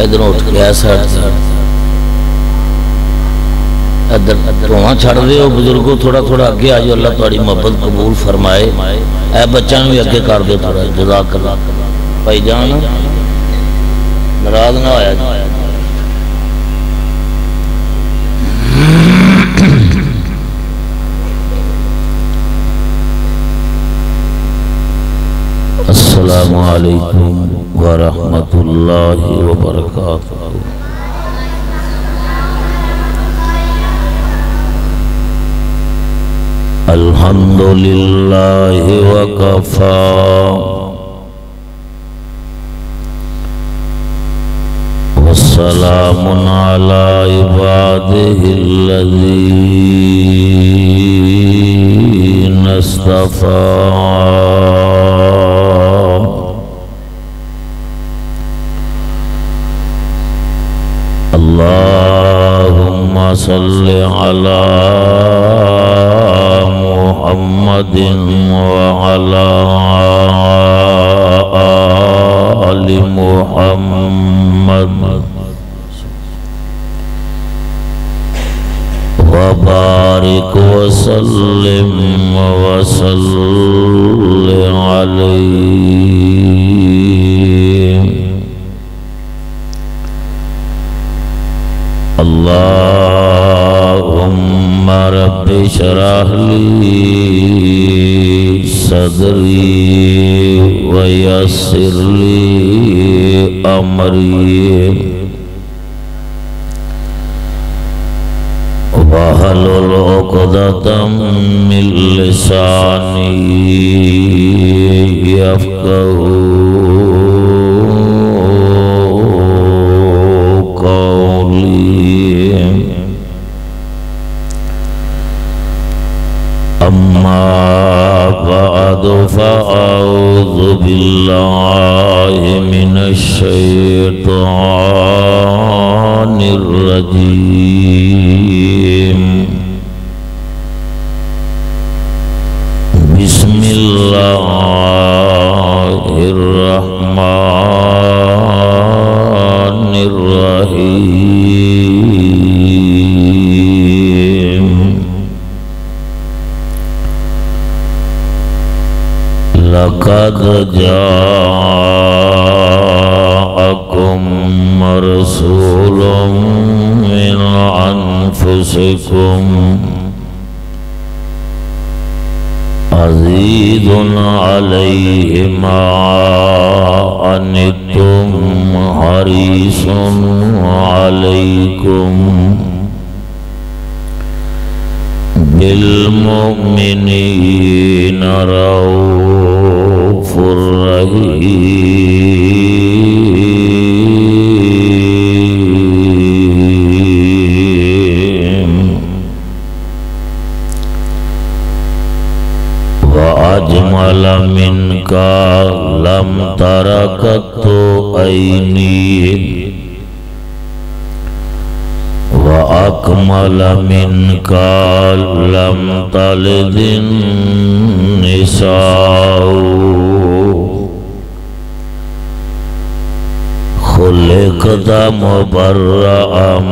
इधरों उठ के इस साइड से इधर धुआं छड़ दे बुजुर्गो, थोड़ा थोड़ा अगे आ जाओ। अल्लाह तुहाडी मोहब्बत कबूल फरमाए। ए बच्चों भी अगे कर दो थोड़ा। जज़ाकल्लाह भाई जान, नाराज ना होया। अस्सलामु अलैकुम व रहमतुल्लाहि व बरकातुहू। अल्हम्दुलिल्लाहि व कफ़ा वस्सलामुन अला इबादिहिल्लज़ीना इस्तफ़ा। अल्लाहुम्मा सल्लि अला मुहम्मदिन व अला आलि मुहम्मद व बारिक व सल्लिम व सल्लि अलैहि। अल्लाहुम्मा रब्बि इश्रह ली सदरी व यस्सिर ली अमरी वहलुल उक़दतम मिन लिसानी यफ़क़हू अम्मा बअदु फ़अऊज़ु बिल्लाहि मिनश शैतानिर रजीम। बिस्मिल्लाहिर रहमानिर रहीम। लक़द जाअकुम रसूलुम मिन अनफुसिकुम अज़ीज़ुन अलैहि मा अनित्तुम हरीसुन अलैकुम बिल्मुमिनीन रऊफ़ुर रहीम। व अजमल मिनका लम तरा कत्तु ऐनी व अकमल मिनका लम तलिदिन निसाउ खुलिक़ता मुबर्रअम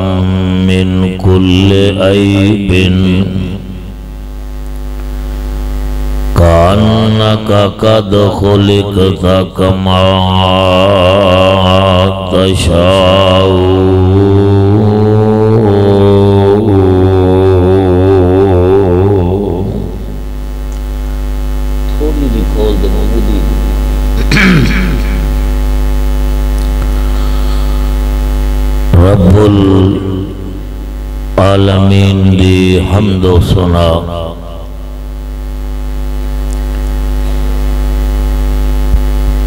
मिन कुल्लि ऐबिन कान्नका क़द खुलिक़ता कमा तशाउ। रब्बुल आलमीन दी हम्दो सुना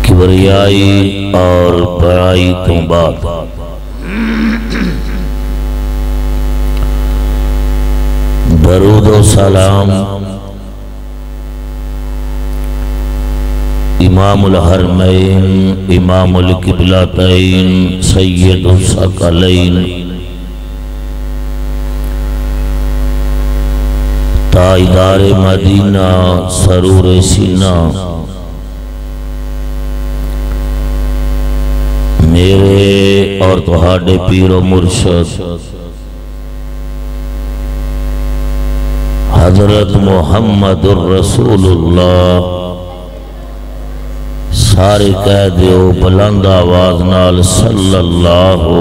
किबरियाई और बड़ाई तो बाद दरूद व सलाम इमामुल हरमैन इमामुल किबलतैन सय्यदुस सकलैन ताइदार मदीना सरूर सीना मेरे और तुहाडे पीरो मुर्शद हजरत मुहम्मदुर रसूलुल्लाह सारे कह दियो बुलंद आवाज नाल सल्लल्लाहु,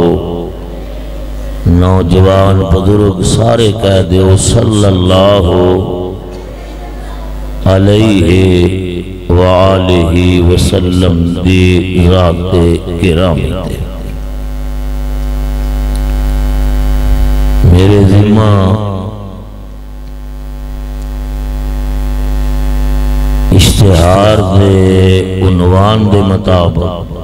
नौजवान बुजुर्ग सारे कह दियो सल्लल्लाहु अलैहि व आलिहि वसल्लम दी राते किरामी ते मेरे जिम्मा इश्तिहार दे उन्वान दे मुताबिक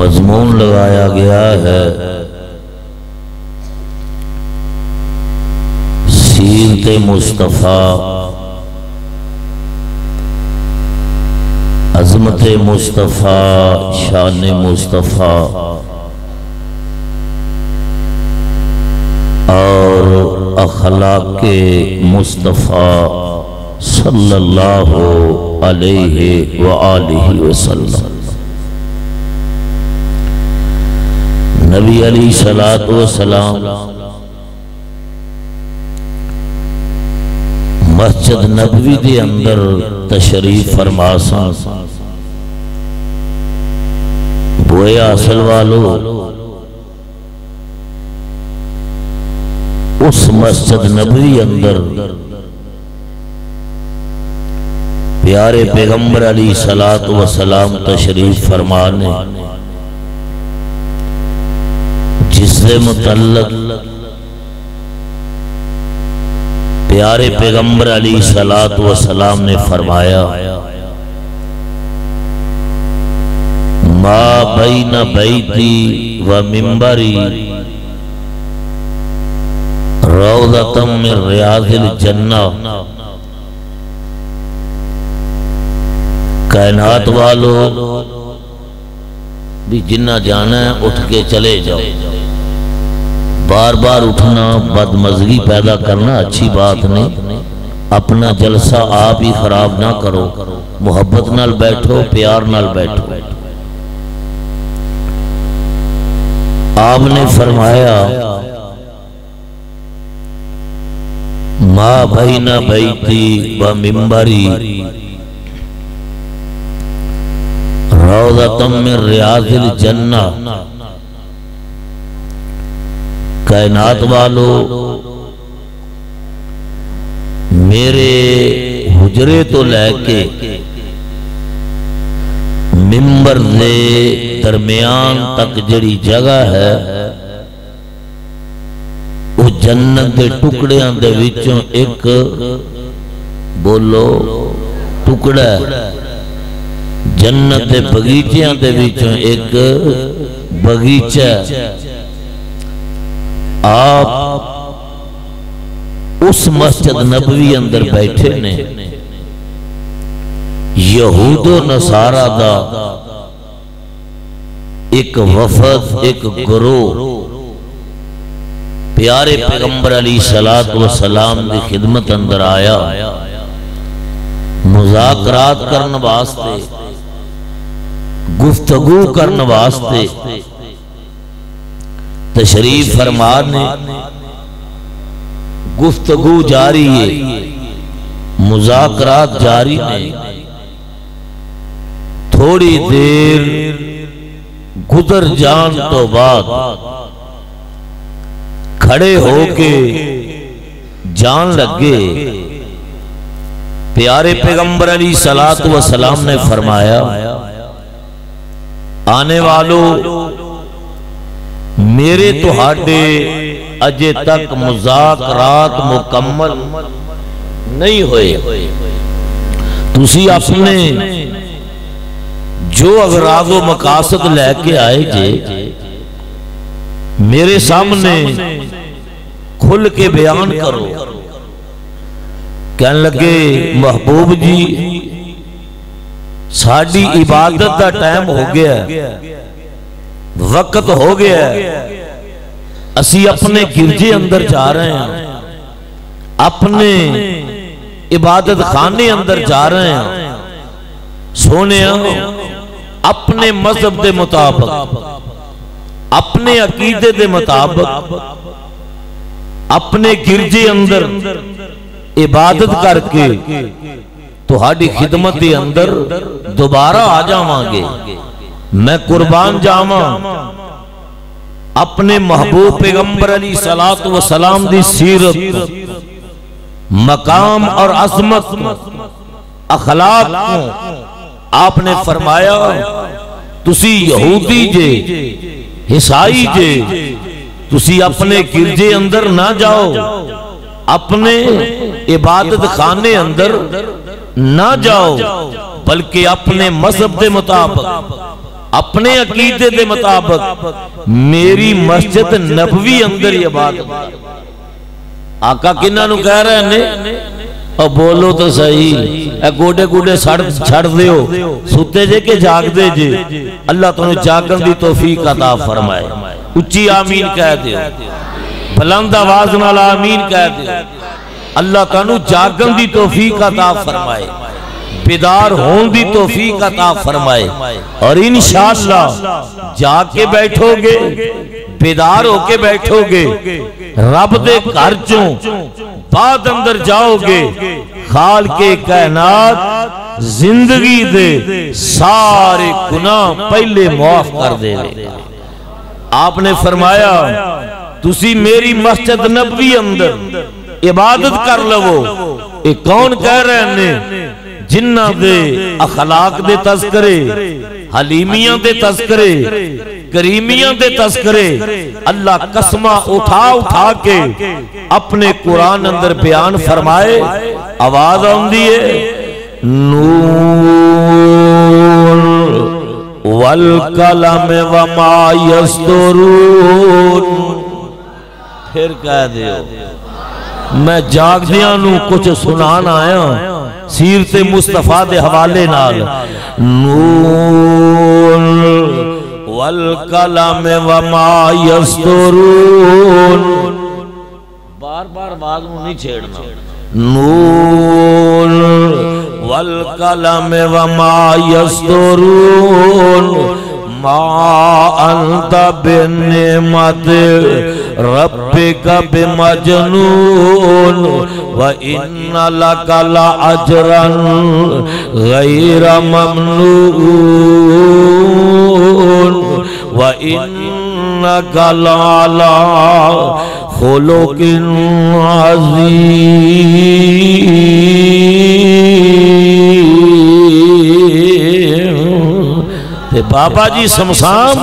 मजमून लगाया गया है सीरत मुस्तफ़ा, अज़मत मुस्तफ़ा, शान मुस्तफ़ा और अखलाक़े मुस्तफ़ा सल्लल्लाहु अलैहि व आलिहि वसल्लम। नबी अलैहिस्सलातु वस्सलाम मस्जिद नबवी के अंदर तशरीफ फरमासन। बोए असल वालो उस मस्जिद नबवी अंदर प्यारे पैगंबर अलैहिस्सलातु वस्सलाम तशरीफ फरमाने, जिससे मुतल्लक प्यारे पैगंबर अलैहिस्सलातु वस्सलाम ने फरमाया, मा बैन बैती व मिंबरी रौज़तम मिन रियाज़िल जन्नह। कायनात वालों भी जिन्ना जाना है उठ के चले जाओ। बार बार उठना बदमज़गी पैदा करना अच्छी बात नहीं। अपना जलसा आप ही खराब ना करो, मोहब्बत नाल बैठो, प्यार नाल बैठो। आपने फरमाया मा बैना बैती व मिंबरी रौज़तम मिन रियाज़िल जन्नह। कायनात वालों मेरे हुजरे तो लैके मिंबर दे दरमियान तक जड़ी जगह है वो जन्नत के टुकड़ियां दे विचों एक बोलो टुकड़ा, जन्नत के बगीचियां दे विचों एक बगीचा। आप उस मस्जिद नबवी अंदर बैठे ने, यहूदो नसारा दा एक वफद, एक गिरोह प्यारे पैगंबर अलैहिस्सलातु वस्सलाम की खिदमत अंदर आया, मुज़ाकरात करने वास्ते, गुफ्तगू करने वास्ते तशरीफ फरमा ने। गुफ्तगू जारी है, मुज़ाकरात जारी ने। थोड़ी देर गुजर जान तो बाद खड़े होके जान लगे, प्यारे पैगंबर अलैहिस्सलातु वस्सलाम ने फरमाया, आने वालों मेरे तुहाडे अजे तक मुज़ाकरात मुकम्मल नहीं हुए। तुसी अपने जो अगराज़ो मकासद लैके आए जे मेरे सामने खुल के बयान करो। कहने लगे महबूब जी साड़ी इबादत का टाइम हो गया, वक्त हो गया, असी अपने गिरजे अंदर जा रहे हैं, अपने इबादत खाने अंदर जा रहे हैं। सोने अपने मजहब के मुताबिक, अपने अकीदे के मुताबिक, अपने गिरजे अंदर इबादत करके तुहाडी खिदमत के अंदर दोबारा आ जावांगे। मैं कुर्बान जावा अपने महबूब पैगंबर अली सलात व सलाम दी सीरत, मकाम और अजमत, अखलाक को आपने फरमाया तुसी यहूदी जे, ईसाई जे, तुसी अपने गिरजे अंदर ना जाओ, अपने इबादत खाने अंदर ना जाओ, बल्कि अपने मजहब के मुताबिक, अपने अकीदे के मुताबिक मेरी मस्जिद नबवी अंदर इबादत। आका किन्ना नु कह रहे ने, और बोलो तो सही, गोडे गोडे छड़ दियो, सुते जे के जागदे जे, अल्लाह तुहानू जागन दी तौफीक अता फरमाए। उच्ची आमीन कह दियो, बुलंद आवाज नाल आमीन कह दियो। अल्लाह तुहानू जागन दी तौफीक अता फरमाए, बेदार होने की तौफीक अता फरमाए। और इंशाअल्लाह जाके बैठोगे, बेदार होके बैठोगे, रब दे घर चों बाद अंदर जाओगे, खाल के कायनात जिंदगी दे सारे गुनाह पहले माफ कर देवे। आपने फरमाया तुसी मेरी मस्जिद नबवी अंदर इबादत कर लवो। ये कौन कह रहे ने? जिन्ना दे अखलाक दे तस्करे, हलीमियां दे तस्करे, करीमियां दे तस्करे अल्लाह कसमा उठा उठा के अपने कुरान अंदर बयान फरमाए। आवाज आउंदी है नून वल कलम व मा यस्तुरून। फिर कह दियो मैं जागदियां नू कुछ सुनान आया सीरते मुस्तफा दे हवाले नाल। नून वल कलम व मा यस्तुरून। बार बार आवाज नू नहीं छेड़ना। नून वल कलम व मा यस्तुरून मा अंत बिनिमत रब्बिका बिमजनून व इन्ना लका लअजरन गैरा ममनून व इन्नका लअला खुलुकिन अज़ीम। बाबा जी शमशाम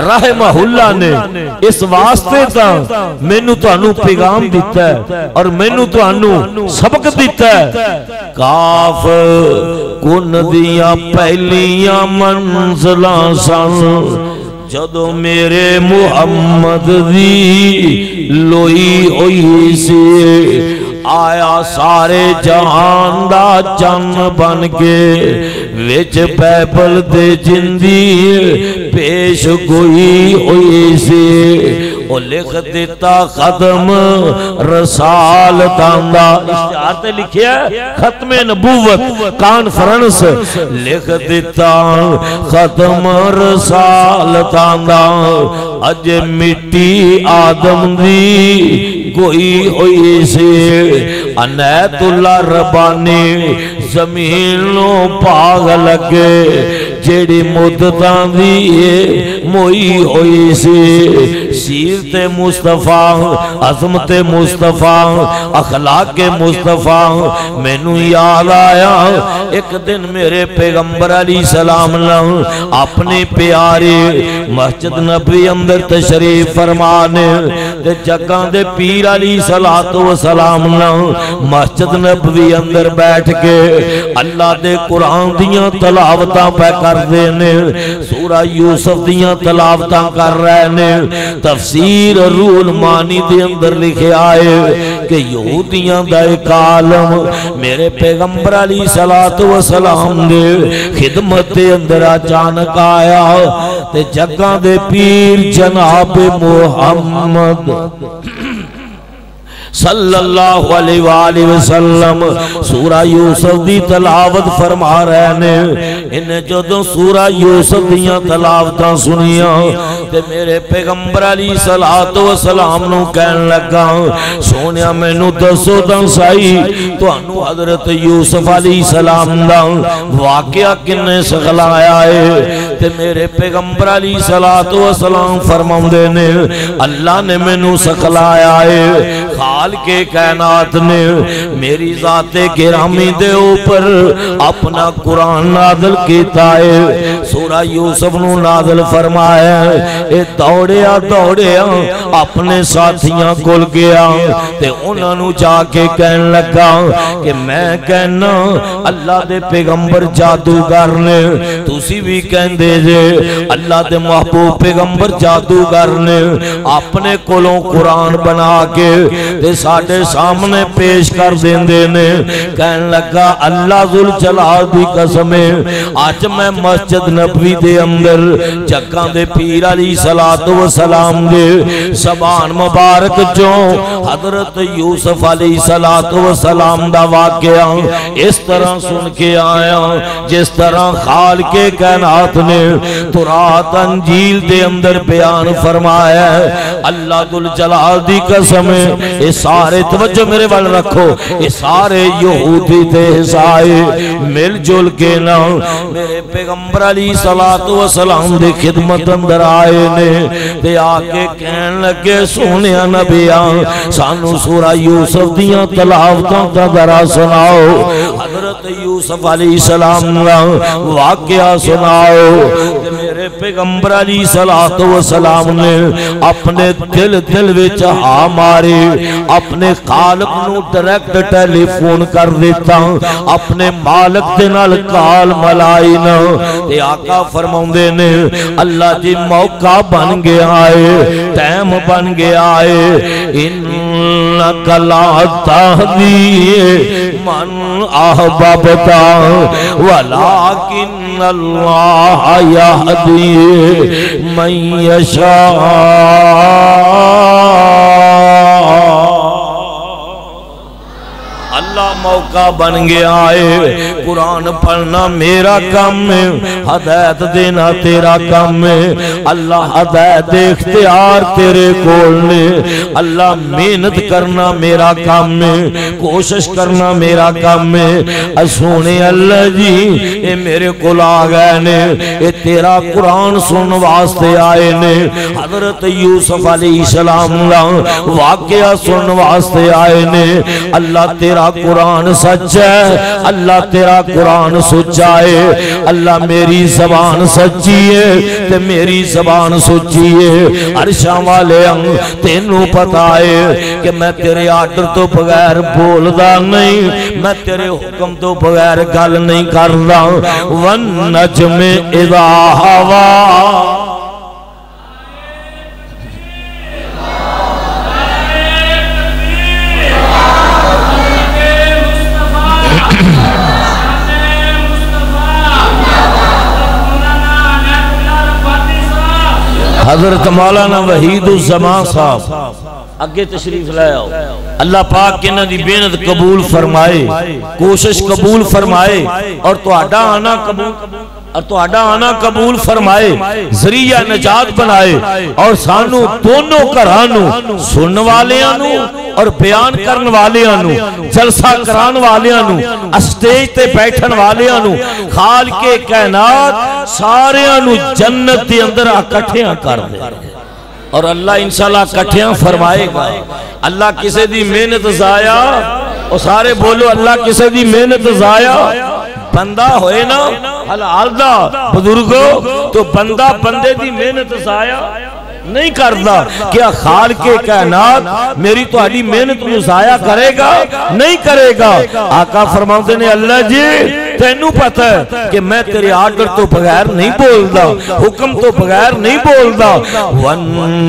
रहमहुल्लाह ने इस वास्ते मैनू तुहानू पैगाम दिता है और मैनू तुहानू सबक दिता है। काफ कुन दियां पहलियां मंजिलां सन जदों मेरे मुहम्मद दी लोई होई सी। आया सारे जहान दा चन्न बन के विच बैबल दे जिंदी पेश गोई हुई सी। ओ लिख दिता खत्म रसालतां दा। इश्तिहार ते लिखिया खत्मे नबूवत कॉन्फ्रेंस। लिख दिता खत्म रसालतां दा। अज मिट्टी आदम दी गोई हुई सी। अनैतुल्ला रबानी जमीनों भाग लगे जेड़ी मुद्दतां दी मोई हुई सी। सीरते मुस्तफा, अज़मते मुस्तफा, अखलाके मुस्तफा। मैनू याद आया एक दिन मेरे पैगंबर अली सलाम अपने प्यारे मस्जिद नबी अंदर तशरीफ फरमाने ते जगह दे पीर अली सलातो व सलाम मस्जिद नबवी अंदर बैठ के अल्लाह दे कुरान दियां तलावतां पे करदे ने। सूरा यूसुफ दियां तलावतां कर रहे ने। तफसीर रूल मानी दे अंदर लिखा है कि यहूदियां दा एक आलम मेरे पैगंबर अली सलातो व सलाम दे खिदमत दे अंदर अचानक आया ते जगह दे पीर जनाब मुहम्मद सल्लल्लाहु अलैहि वसल्लम सूरा यूसुफ दी तलावत फरमा रहे ने। इन्हें जदों सूरा यूसुफ दियां तलावतां सुनिया ते मेरे पैगंबर अलैहिस्सलातु वस्सलाम नूं कहन लगा, सोनिया मैनू दसो तां सही तुहानू हजरत यूसुफ अलैहिस्सलाम दा वाकया किन्ने सिखलाया है। ते मेरे पैगंबर अलैहिस्सलातु वस्सलाम फरमाउंदे ने अल्लाह ने मैनू सिखलाया है, खाल के कायनात ने मेरी जाते गिरामी दे ऊपर अपना कुरान नाज़िल कीता है। सूरा यूसुफ नू नाज़िल फरमाया, ए दौड़िया दौड़िया अपने साथियां कोल गया ते उन्हां नू जाके कहन लगा कि मैं कहना अल्लाह दे पैगंबर जादूगर ने, तुसी भी कहंदे जे अल्लाह दे महबूब पैगंबर जादूगर ने अपने कोलों कुरान बना के ते साडे सामने पेश कर देंदे ने। कहन लगा अल्लाह जुल जलाल दी कसम अज मैं मस्जिद नबवी दे अंदर जग्गां दे पीर अलैहिस्सलातु वस्सलाम दे ज़बान मुबारक चों हजरत यूसुफ अलैहिस्सलातु वस्सलाम दा वाकया इस तरह सुन के आया जिस तरह खाल के कायनात ने तुरात अंजील दे अंदर बयान फरमाया। अल्लाह दुल जलाल दी कसम ये सारे तवज्जो मेरे वाल रखो, ये सारे यहूदी ते ईसाई मिलजुल के ना मेरे पैगंबर अलैहिस्सलातु वस्सलाम दी खिदमत अंदर आए ने ते आके कहन लगे सोनिया नबिया सानू सूरा यूसुफ दियां तलावतां दा जरा सुनाओ, हजरत यूसुफ अलैहिस्सलाम दा वाकया सुनाओ। ते मेरे पैगंबर अलैहिस्सलातु वस्सलाम ने अपने दिल विच हा मारे, अपने खालिक नू डायरेक्ट टेलीफोन कर दिता, अपने मालिक दे नाल काल मलाई ना ते आका फरमाउंदे ने अल्लाह जी मौका बन गया है, टाइम बन गया है। इन्नका ला तहदी मन अहबबता वलाकिन अल्लाह यहदी मन यशा। अल्लाह मौका बन गया है, कुरान पढ़ना मेरा काम है, हदायत देना तेरा काम है। अल्लाह हदायत इख्तियार तेरे कोल ने, अल्लाह मेहनत करना मेरा काम है, कोशिश करना मेरा काम है। सोने अल्लाह जी ये मेरे कोल आ गए ने, ये तेरा कुरान सुन वास्ते आए ने, हजरत यूसुफ अलैहिस्सलाम दा वाकया सुन वास्ते आए ने। अल्लाह तेरा कुरान सच है, अल्लाह तेरा कुरान सच्चा है, अल्लाह मेरी जबान सच्ची है ते मेरी जबान सच्ची है। अर्शा वाले तेनू पता है कि मैं तेरे आर्डर तो बगैर बोलदा नहीं, मैं तेरे हुक्म तो बगैर गल नहीं करदा। वन नजमे इज़ा हवा हजरत मौलाना वहीदुज़्ज़मान साहब अगे तशरीफ ले आओ। अल्लाह पाक इन्हां दी मेहनत कबूल फरमाए, कोशिश कबूल फरमाए और तुहाडा आना कबूल और तुहाडा आना कबूल फरमाए, जरिया नजात बनाए और सानू दोनों घरां नू सुनने वालियां नू और बयान करने वालियां नू, जलसा करान वालियां नू, स्टेज ते बैठन वालियां नू, खाल के कायनात सारियां नू जन्नत दे अंदर इकट्ठियां कर दे और अल्लाह इंशाअल्लाह इकट्ठियां फरमाएगा। अल्लाह किसी दी मेहनत जाया और सारे बोलो अल्लाह किसी दी मेहनत जाया बंदा होए ना हलाल दा बुजुर्गो तो बंदा बंदे दी मेहनत जाया नहीं करता। क्या खाल के कायनात मेरी तुम्हारी मेहनत को जाया करेगा? नहीं करेगा। आका फरमाते ने अल्लाह जी तेनू पता है कि मैं तेरे आर्डर तो बगैर नहीं बोलता, हुक्म तो बगैर नहीं बोलता। वन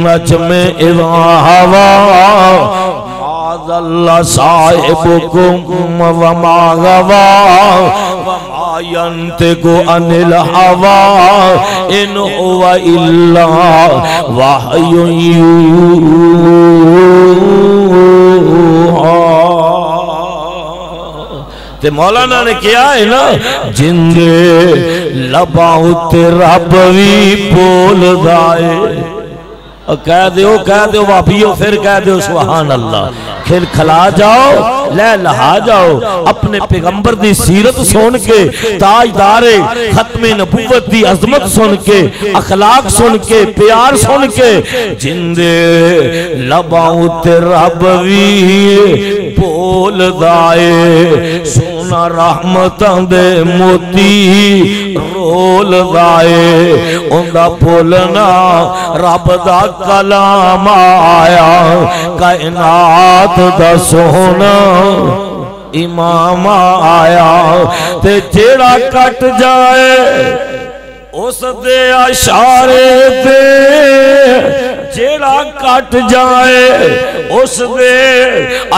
नजमे इज़ा हवा अल्लाह साहिबुकुम व मा गवा व मा यंतिकु अनिल हवा इन हुवा इल्ला वहयुन यूहा। ते मौलाना ने किया है ना, जिंदे लबां ते रब भी बोलदा है। कह दो वापियो, फिर कह दो सुभान अल्लाह। खिल खिला जाओ, लह लहा जाओ, अपने पैगंबर दी सीरत सुन के, ताजदारे खत्मे नबूवत दी अजमत सुन के, अखलाक सुन के, प्यार सुन के, जिंदे लबां ते रब भी बोलदा है। सोना रहमतां दे मोती रोलदा है। उंदा बोलना रब दा कलाम आया, कायनात दा सोना इमाम आया। ते जेड़ा कट जाए उस दे इशारे ते, जेड़ा कट जाए उस दे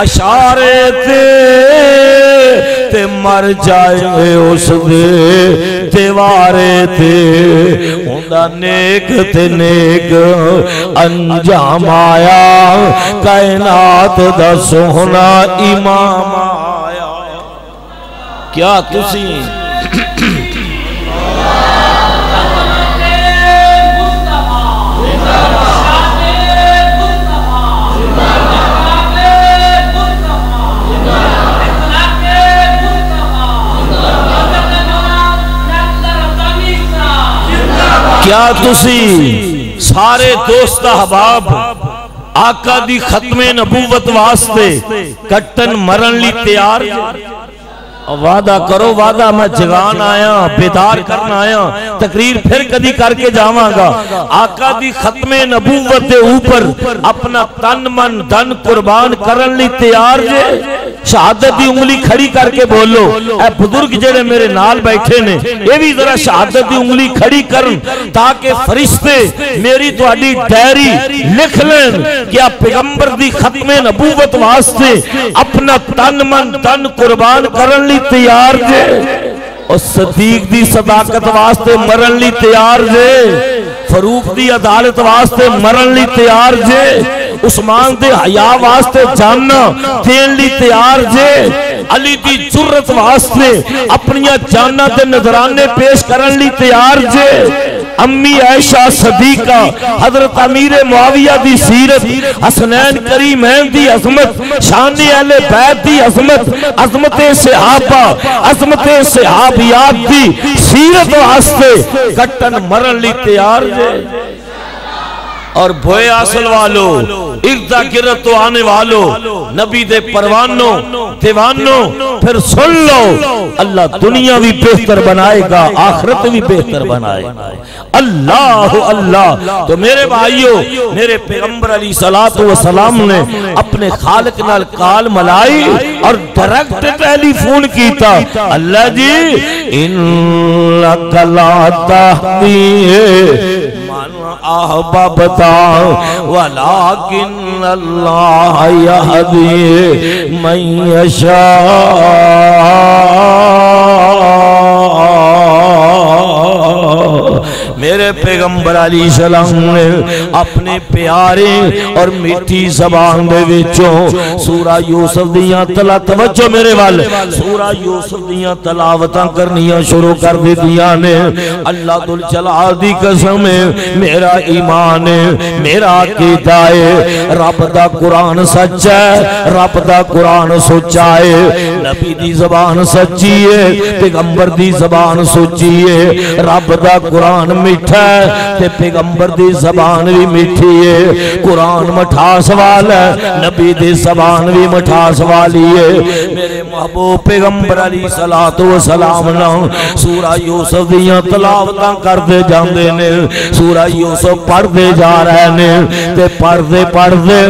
इशारे ते मर जाए उस दे दीवारे ते। उंदा नेक ते नेक अंजाम आया, कायनात दा सोहना इमाम आया। क्या तुसी क्या तुसी सारे दोस्त अहबाब आका दी खत्मे नबूवत वास्ते कट्टन मरन ली तैयार? वादा करो, वादा मैं जगान आया, बेदार करना आया, तकरीर फिर कदी करके जावांगा। आका दी खत्मे नबूवत दे ऊपर अपना तन मन धन कुर्बान करन ली तैयार जे? शहादत दी उंगली खड़ी करके बोलो। ए बुजुर्ग जेड़े मेरे नाल बैठे ने, ये भी जरा शहादत दी उंगली खड़ी करन, ताकि फरिश्ते मेरी तुहाडी डायरी लिख लेन कि आ पैगंबर दी खत्मे नबूवत वास्ते अपना तन मन धन कुर्बान करन ली तैयार जे। और सदीक दी सदाकत वास्ते मरन ली तैयार जे। फरूक दी अदालत वास्ते मरन ली तैयार जे। उस्मान दे हया वास्ते जाना देन ली तैयार जे। अली दी जुर्रत वास्ते अपनिया जाना दे नजराने पेश करन ली तैयार जे। अम्मी आयशा सदीका, हजरत अमीर मुआविया दी सीरत, हसनैन करीमैन दी अजमत, शान अहले बैत दी अजमत, अजमते सहाबा, अजमते सहाबियात दी सीरत वास्ते कट्टन मरन ली तैयार जे। और भोए आसल वालों, इर्दा गिरत तो आने वालों, नबी दे परवानों दीवानों, फिर सुन लो, अल्लाह दुनिया भी बेहतर बनाएगा, आखिरत भी बेहतर बनाएगा। अल्लाह अल्लाह। तो मेरे भाइयों, मेरे पैगंबर अली सलातो व सलाम ने अपने खालिक नाल काल मलाई और डायरेक्ट टेलीफोन कीता। अल्लाह जी, इन्नका ला तहदी अहबबता वलाकिन अल्लाह यहदी मन यशा। मेरे पैगंबर अली सलाम ने अपने प्यारे और मीठी ज़बान दे विचों सूरा यूसुफ दियां तवज्जो मेरे वाल, सूरा यूसुफ दियां तलावतां करनियां शुरू कर दित्तियां ने। अल्लाह दुल जलाल दी कसम है, मेरा ईमान है, मेरा अकीदा है, रब दा कुरान सच है, रब दा कुरान सच्चा है, नबी दी ज़बान सच्ची है, पैगंबर दी ज़बान सच्ची है, रब दा कुरान मीठा है ते पैगंबर दी ज़बान भी मीठी है। कुरान मठास वाला है, नबी दी ज़बान भी मठास वाली है। मेरे महबूब पैगंबर अली सलातो व सलाम ना सूरा यूसुफ दियां तलावतां करदे जांदे ने, सूरा यूसुफ पढ़दे जा रहे ने ते पढ़दे पढ़दे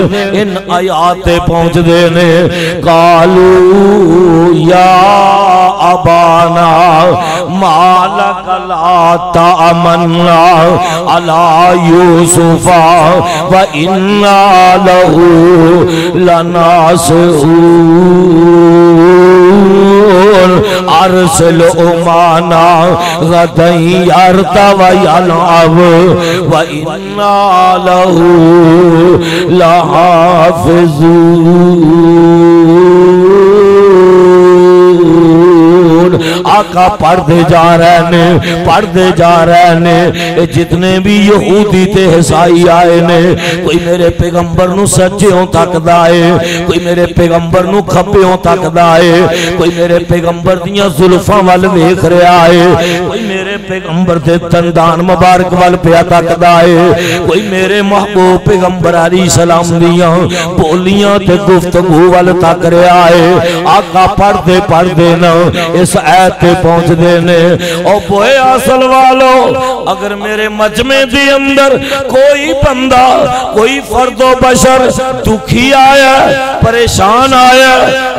इन आयात ते पहुंचदे ने। कालू या अबाना मालक ला तामन्ना अला यूसुफा व इन्ना लहू लनासून अरसल उमाना गदई यारता व यलाब व इन्ना लहू लहाफिजून। आका पढ़ते जा रहे ने, पढ़ते जा रहे ने। जितने भी यहूदी ते ईसाई आए ने, कोई मेरे पैगंबर नू सज्जों तकदा है, कोई मेरे पैगंबर नू खब्बों तकदा है, कोई मेरे पैगंबर दियां जुल्फां वल वेख रहा है, कोई मेरे पैगंबर दे तंदान मुबारक वल पिया तकदा है, कोई मेरे महबूब पैगंबर अलैहिस्सलाम दियां बोलियां ते गुफ्तगू वल तक रहा है। आका पढ़ते पढ़ते ना इस ऐत पे पहुंचते ने। ओ बोए असल वालो, अगर मेरे मजमे दे अंदर कोई बंदा, कोई फर्दो बशर दुखी आया, परेशान आया,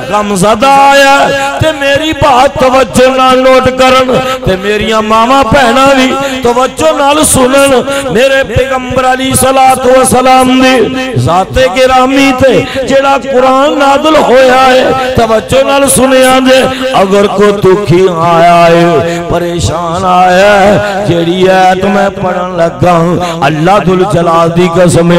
गमज़दा आया, ते मेरी बात तवज्जो नाल नोट करन, ते मेरिया मावा भैना भी तवज्जो नाल सुनन। मेरे पैगंबर अलैहिस्सलातु वस्सलाम दी ज़ाते गिरामी ते जेड़ा कुरान नाज़िल होया है, तवज्जो नाल सुनिया जे। अगर कोई दुखी आया है, परेशान आया है, जेड़ी ऐत मैं पढ़न लगा, अल्लाह दुल जलाल दी कसम,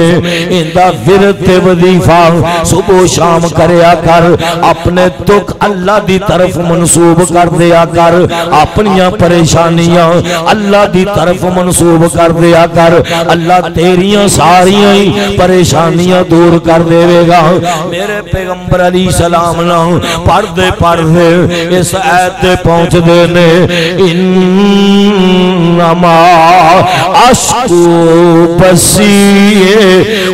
इंदा विरद ते वजीफा सुबह शाम करया कर। अपने दुख अल्लाह दी तरफ मनसूब कर दिया कर, अपनियां परेशानियां अल्लाह दी तरफ मनसूब कर दिया कर। अल्लाह तेरियां सारियां ही परेशानियां दूर कर देवेगा। मेरे पैगंबर अलैहिस्सलाम ना पढ़ते पढ़ते इस ऐत पे पहुंचते ने। इन्नमा अश्कू बसी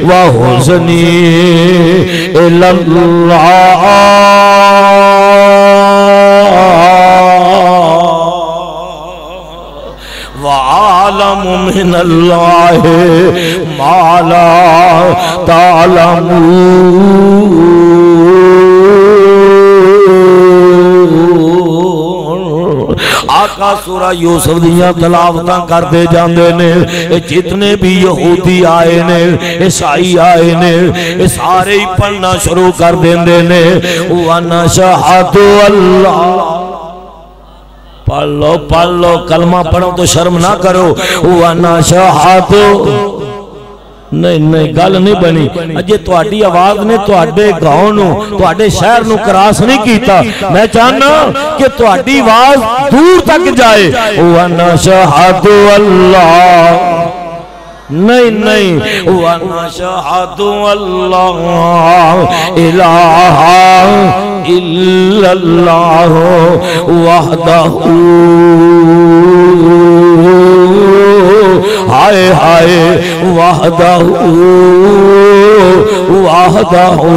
व हुज़नी इल्लल्लाह वालमु मिनल्लाहि मा ला तालमून। आका सूरा यूसुफ दियां तलावतां करते जाते ने। जितने भी यहूदी आए ने, ईसाई आए ने, ये सारे ही पढ़ना शुरू कर देंदे ने। वन शहादु अल्लाह, पढ़ लो कलमा पढ़ो तो शर्म ना करो। वन शहादु, नहीं नहीं गल नहीं बनी अजे। तुहाडी आवाज ने तुहाडे गांव नू, तुहाडे शहर नू क्रॉस नहीं कीता। मैं चाहना कि तुहाडी आवाज दूर तक जाए। वन शहादु अल्लाह, नहीं नहीं, वन शहादु अल्लाह इलाहा इल्लल्लाह वहदहू, हाय हाय वहदहू वहदहू।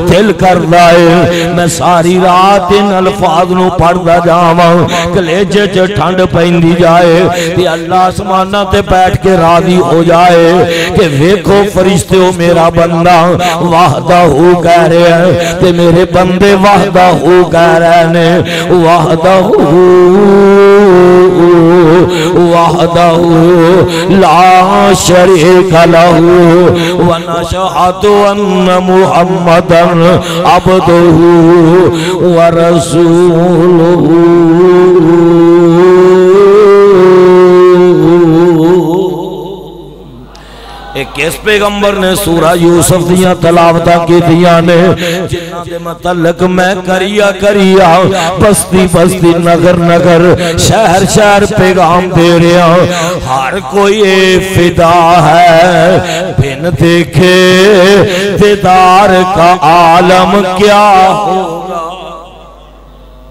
दिल करदा है मैं सारी रात इन अल्फाज नू पढ़दा जावां, कलेजे च ठंड पैंदी जाए ते अल्लाह आसमाना ते बैठ के राजी हो जाए कि वेखो फरिश्ते मेरा बंदा वहदहू कह रहे हैं ते मेरे बंदे वहदहू कह रहे ने। वहदहू वहदहू ला शरीका लहू व नशहदु अन्न मुहम्मदन अब्दुहू व रसूलुहू। किस पैगंबर ने सूरा यूसुफ दियां तलावतां कीतियां ने, जिन्हां दे मतलब मैं करिया करिया बस्ती बस्ती नगर नगर शहर शहर पैगाम दे रहा। हर कोई फिदा है बिन देखे दीदार का आलम क्या होगा।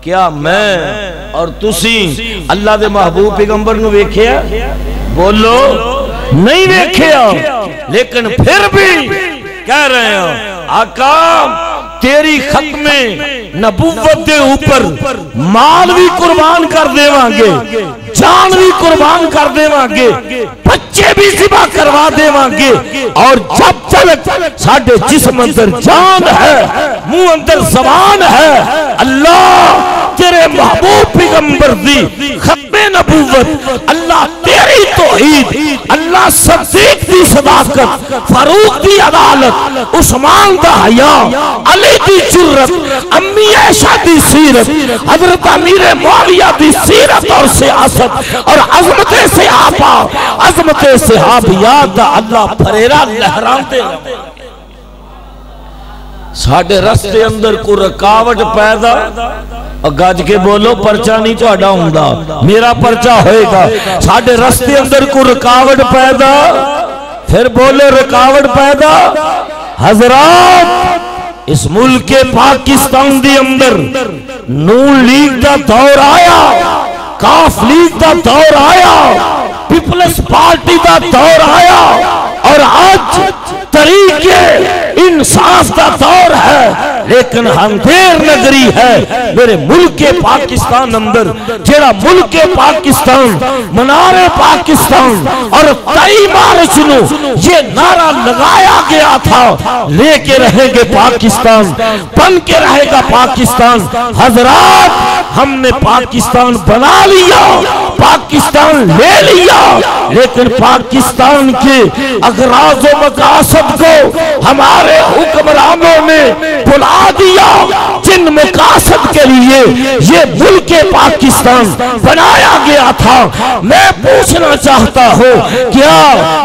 क्या मैं और तुसी अल्लाह दे महबूब पैगंबर नू वेखिया? बोलो नहीं वेखिया, लेकिन फिर भी कह रहे हो आका तेरी खत्मे नबुव्वत के ऊपर माल भी कुर्बान कर देवांगे, जान भी कुर्बान कर देवांगे, बच्चे भी ज़िबा करवा देवांगे। और जब तक साडे जिस्म अंदर जान है, मुंह अंदर ज़बान है, अल्लाह तेरे महबूब पैगंबर दी खत्मे नबुव्वत, अल्लाह तेरी तौहीद, अल्लाह सद्दीक दी सदाकत, फारूक दी अदालत, उस्मान दा हया, अली दी जुर्रत, अम्मी आयशा दी सीरत, हजरत अमीर मुआविया दी सीरत और सियासत और अज़मते सहाबा, अज़मते सहाबियात दा अल्लाह फरेरा लहराते। साडे रस्ते अंदर को रुकावट पैदा, गज के बोलो परचा नहीं तुहाडा हुंदा, मेरा परचा होएगा। साडे रस्ते अंदर को रुकावट पैदा, फिर बोलो रुकावट पैदा। हजरात इस मुल्क के पाकिस्तान दे अंदर नून लीग का दौर आया, काफ लीग का दौर आया, पीपल्स पार्टी का दौर आया और आज तरीके इंसाफ का दौर है। लेकिन अंधेर नगरी है मेरे मुल्क के पाकिस्तान अंदर, जेड़ा मुल्क के पाकिस्तान मनारे पाकिस्तान और 23 मार्च नू ये नारा लगाया गया था, लेके रहेंगे पाकिस्तान, बन के रहेगा पाकिस्तान। हजरात हमने पाकिस्तान बना लिया, पाकिस्तान ले लिया, लेकिन पाकिस्तान के अगराज व मकासद को हमारे हुक्मरानों ने भुला दिया, जिन मकासद के लिए ये मुल्क के पाकिस्तान बनाया गया था। मैं पूछना चाहता हूँ, क्या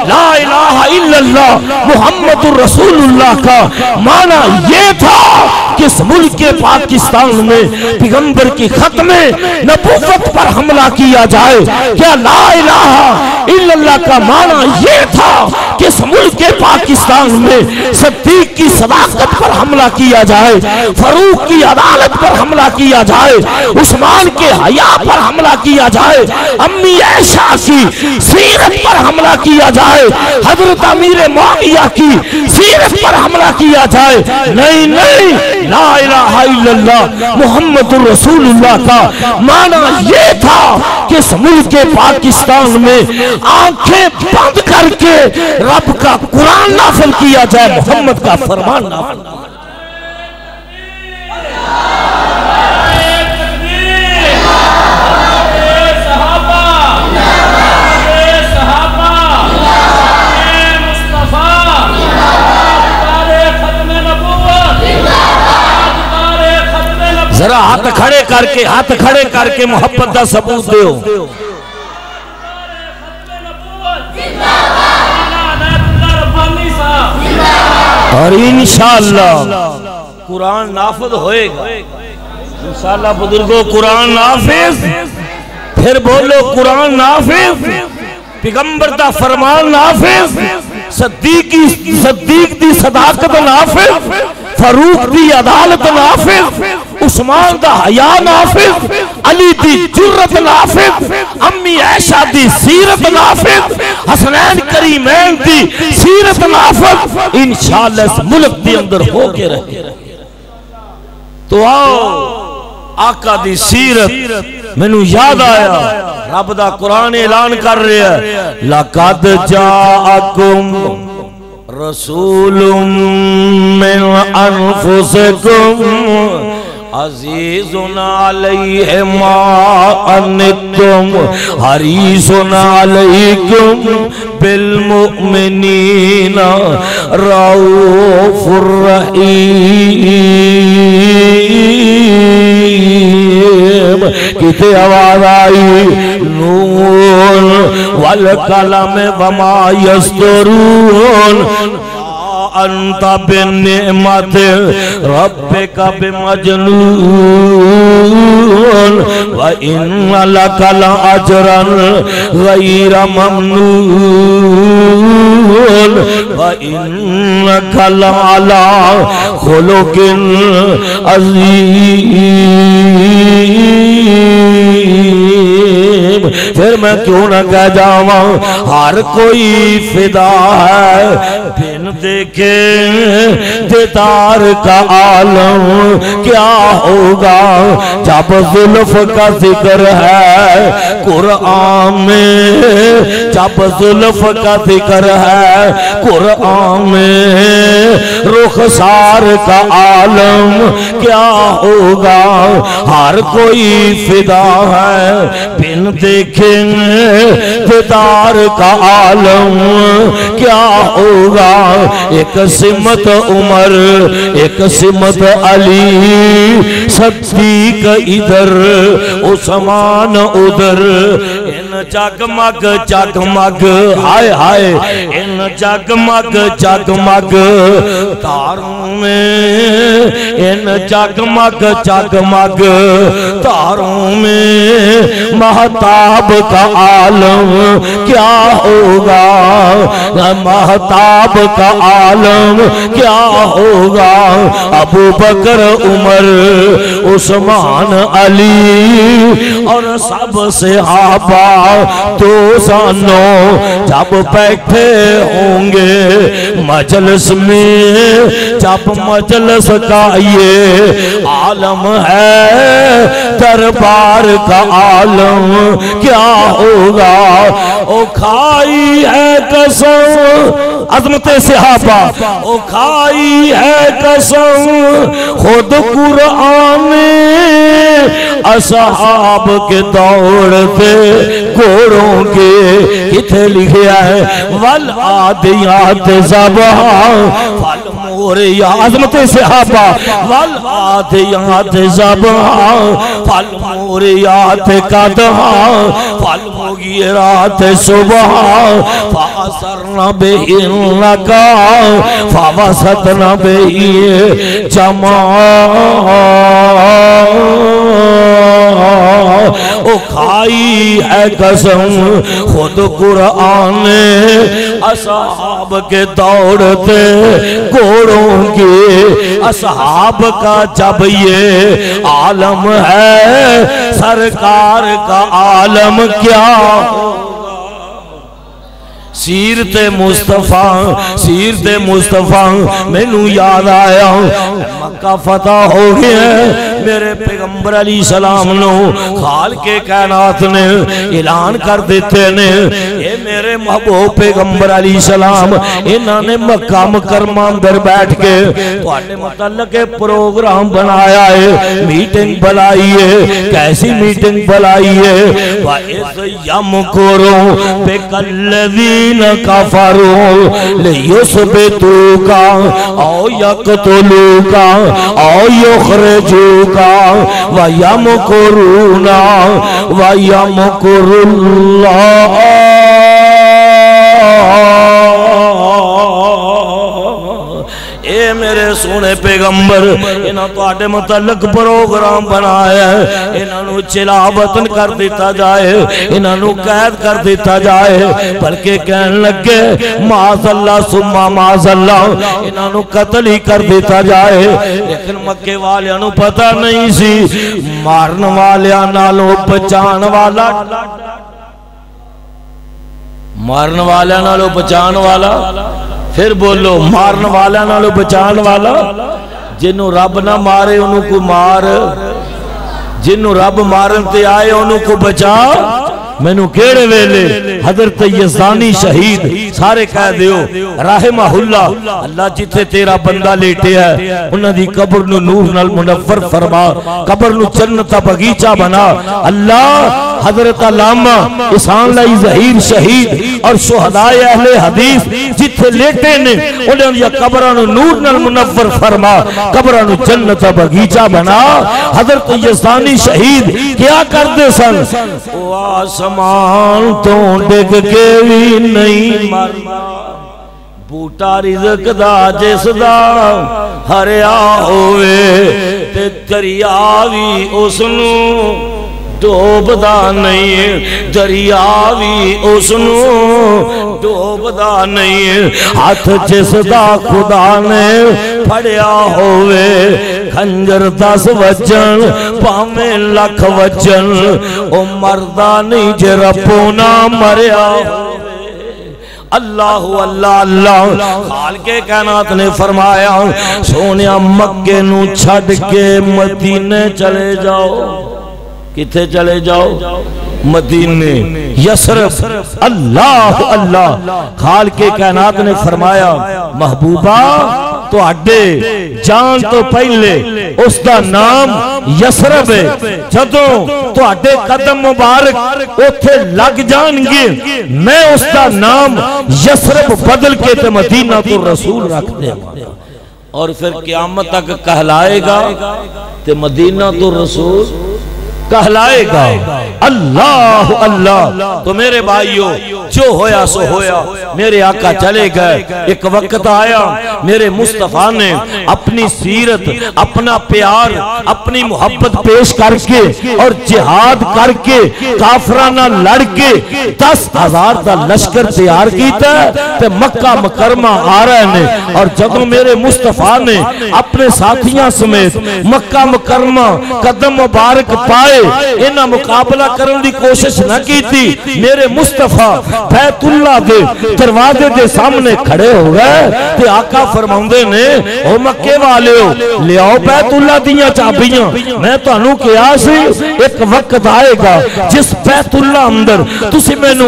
ला इलाहा इल्लल्लाह मुहम्मदुर रसूलुल्लाह का माना ये था कि इस मुल्क के पाकिस्तान में पैगंबर की खत्म नबूवत पर हमला किया जाए? क्या ला इलाहा इल्लल्लाह का माना ये था कि इस मुल्क के पाकिस्तान में सिद्दीक की सदाकत पर हमला किया जाए, फरूक की अदालत पर हमला किया जाए, उस्मान के हया पर हमला किया जाए, अम्मी ऐशा की सीरत पर हमला किया जाए, हजरत अमीर मुआविया की सीरत पर हमला किया जाए? नहीं नहीं, ला इलाहा इल्लल्लाह मुहम्मदुर रसूलुल्लाह का माना ये था कि इस मुल्क के पाकिस्तान में आंखें बंद करके रब का कुरान नाफिल किया जाए, मोहम्मद का फरमान नाफिल। जरा हाथ खड़े करके मोहब्बत का सबूत दो। और इंशाअल्लाह कुरान नाफिज होएगा, इंशाअल्लाह बुजुर्गों, कुरान नाफिज। फिर बोलो कुरान नाफिज, पैगंबर दा फरमान नाफिज, सद्दीक दी सदाकत नाफिज, फरूक दी अदालत नाफिज, उस्मान दा हया नाफिज, अली दी जुर्रत नाफिज, अम्मी ऐशा दी सीरत नाफिज, हसनैन करीमैन दी सीरत नाफिज। इंशाअल्लाह इस मुल्क के अंदर होके रहे। तो आओ आका दी सीरत मैनू याद आया, रब दा कुरान ऐलान कर रहा है, लक़द जाअकुम रसूलुम मिन अनफुसिकुम अज़ीज़ुन अलैहि मा अनित्तुम हरीसुन अलैकुम बिल मुमिनीना रऊफुर रहीम। किते आवाज आई, नून वल कलम वमा यस्तरून अंत बिन्निमत रब्बिका बिमजनून व इन्न लका लअजरन गैरा ममनून व इन्नका लअला खुलुकिन अज़ीम। फिर मैं क्यों न कह जावा, हर कोई फिदा है बिन देखे दीदार का आलम क्या होगा। जब जुल्फ का जिक्र है कुरान में, जब जुल्फ का जिक्र है कुरान में, रुखसार का आलम क्या होगा। हर कोई फिदा है बिन देखे दीदार का आलम क्या होगा। एक सिमत उमर, एक सिमत अली, सद्दीक इधर उस्मान उधर, इन जगमग जगमग हाय हाय, इन जगमग जगमग तारों में, इन जगमग जगमग तारों में महताब का आलम क्या होगा, महताब का आलम क्या होगा। अबू बकर उमर उस्मान अली और सब सहाबा तो सानो जब बैठे होंगे मजलिस में, जब मजलिस का ये आलम है दरबार का आलम क्या होगा। ओ खाई है कसम अज़मते सहाबा, ओ खाई है कसम खुद कुरान असहाब के दौड़ते घोड़ों के किथे लिखा है वल आदियात ज़बहा फल मोरिया, अज़मते सहाबा वल आदियात ज़बहा फल मोरियात कदहा फल मुगीरात सुबह फासरना बिहिन्नका फवसतना बिही जमा। ओ खाई है कसम खुद कुरान असहाब के दौड़ते घोड़ों के, असहाब का जब ये आलम है सरकार का आलम क्या। सीरते मुस्तफा, सीरते मुस्तफा मैनू याद आया मक्का फतह हो गया, मेरे पैगंबर अली सलाम नो खाल के कायनात ने ऐलान कर देते ने, ये मेरे महबूब पैगंबर अली सलाम इन्होंने मक्का मुकरमा अंदर बैठ के तुहाडे मुतल्लक प्रोग्राम बनाया है, मीटिंग बुलाई है। कैसी मीटिंग बुलाई है, यमकुरू बिकल्लज़ीन कफरू लियुस्बितूका औ यक़्तुलूका औ युख़रिजूका व यमकुरूना व यमकुरुल्लाह। ए मेरे सोने पैगंबर इन्हों तुहाडे मुतल्लक प्रोग्राम बनाया है, इन्हों चिलावतन कर दिता जाए, इन्हों कैद कर दिता जाए, बल्कि कहन लगे माज़ल्ला सुम्मा माज़ल्ला इन्हों कत्ल ही कर दिता जाए। लेकिन मक्के वालियां नूं पता नहीं सी मारन वालियां नालों बचाण वाला, मारन वालियां नालों बचाण वाला, फिर बोलो मारन वाला नालों बचाण वाला। जिन्हों रब ना मारे उन्होंने को मार, जिन्हों रब मारन ते आए उन्होंने को बचा। मैनू केड़े वेले हजरत यज़दानी शहीद सारे कह दियो रहमहुल्लाह, अल्लाह जिथे तेरा बंदा लेटे है उन्हां दी कब्र नू नूर नाल मुनव्वर फरमा, कब्र नू जन्नत दा बगीचा बना। अल्लाह हजरत अल्लामा इहसान लाई ज़हीर शहीद और शुहदाए अहले हदीस जिथे लेटे ने उन्हां दी कब्रां नू नूर नाल मुनव्वर फरमा, कब्रां नू जन्नत दा बगीचा बना। हजरत यज़दानी शहीद क्या करते सन, आसमान तो डिग के भी नहीं मरना, बूटा रिज़्क दा जिसदा हरिया होवे ते दरिया भी उसनू डोबदा नहीं, दरिया भी उसनू डोबदा नहीं। हाथ जिसदा खुदा ने फड़िया होवे खंजर 10 वजन भावें लख वजन, ओ मरदा नहीं जे रब्बों ना मरिया। अल्लाह अल्लाह अल्लाह खाल के कायनात ने फरमाया सोनिया मक्के नू छड़ के मदीने चले जाओ। किथे चले जाओ, मदीने यसरफ। अल्लाह अल्लाह खाल के कायनात ने फरमाया महबूबा तुहाडे जान तो पहले उसका नाम यसरफ है, जदों तुहाडे कदम मुबारक उथे लग जाएंगे मैं उसका नाम यसरफ बदल के ते मदीना तो रसूल रख देवांगा। और फिर क़यामत तक कहलाएगा ते मदीना तो रसूल कहलाएगा। अल्लाह अल्लाह। तो मेरे भाइयों, जो होया सो होया, मेरे आका चले गए। एक वक्त आया मेरे मुस्तफा ने अपनी सीरत, अपना प्यार, अपनी मोहब्बत पेश करके और जिहाद करके काफराना लड़के 10,000 का लश्कर तैयार किया ते मक्का मुकरमा आ रहे ने। और जब मेरे मुस्तफा ने अपने साथियों समेत मक्का मुकरमा कदम मुबारक पाए, इन्हें मुकाबला करने की कोशिश न की थी। मेरे मुस्तफा बैतुल्लाह दे दरवाजे के सामने खड़े हो गए ते आका फरमाउंदे ने, ओ मक्के वालिओ ले आओ बैतुल्लाह दियां चाबियां। मैं तुहानू कहा सी एक वक्त आएगा जिस बैतुल्लाह अंदर तुसी मैनू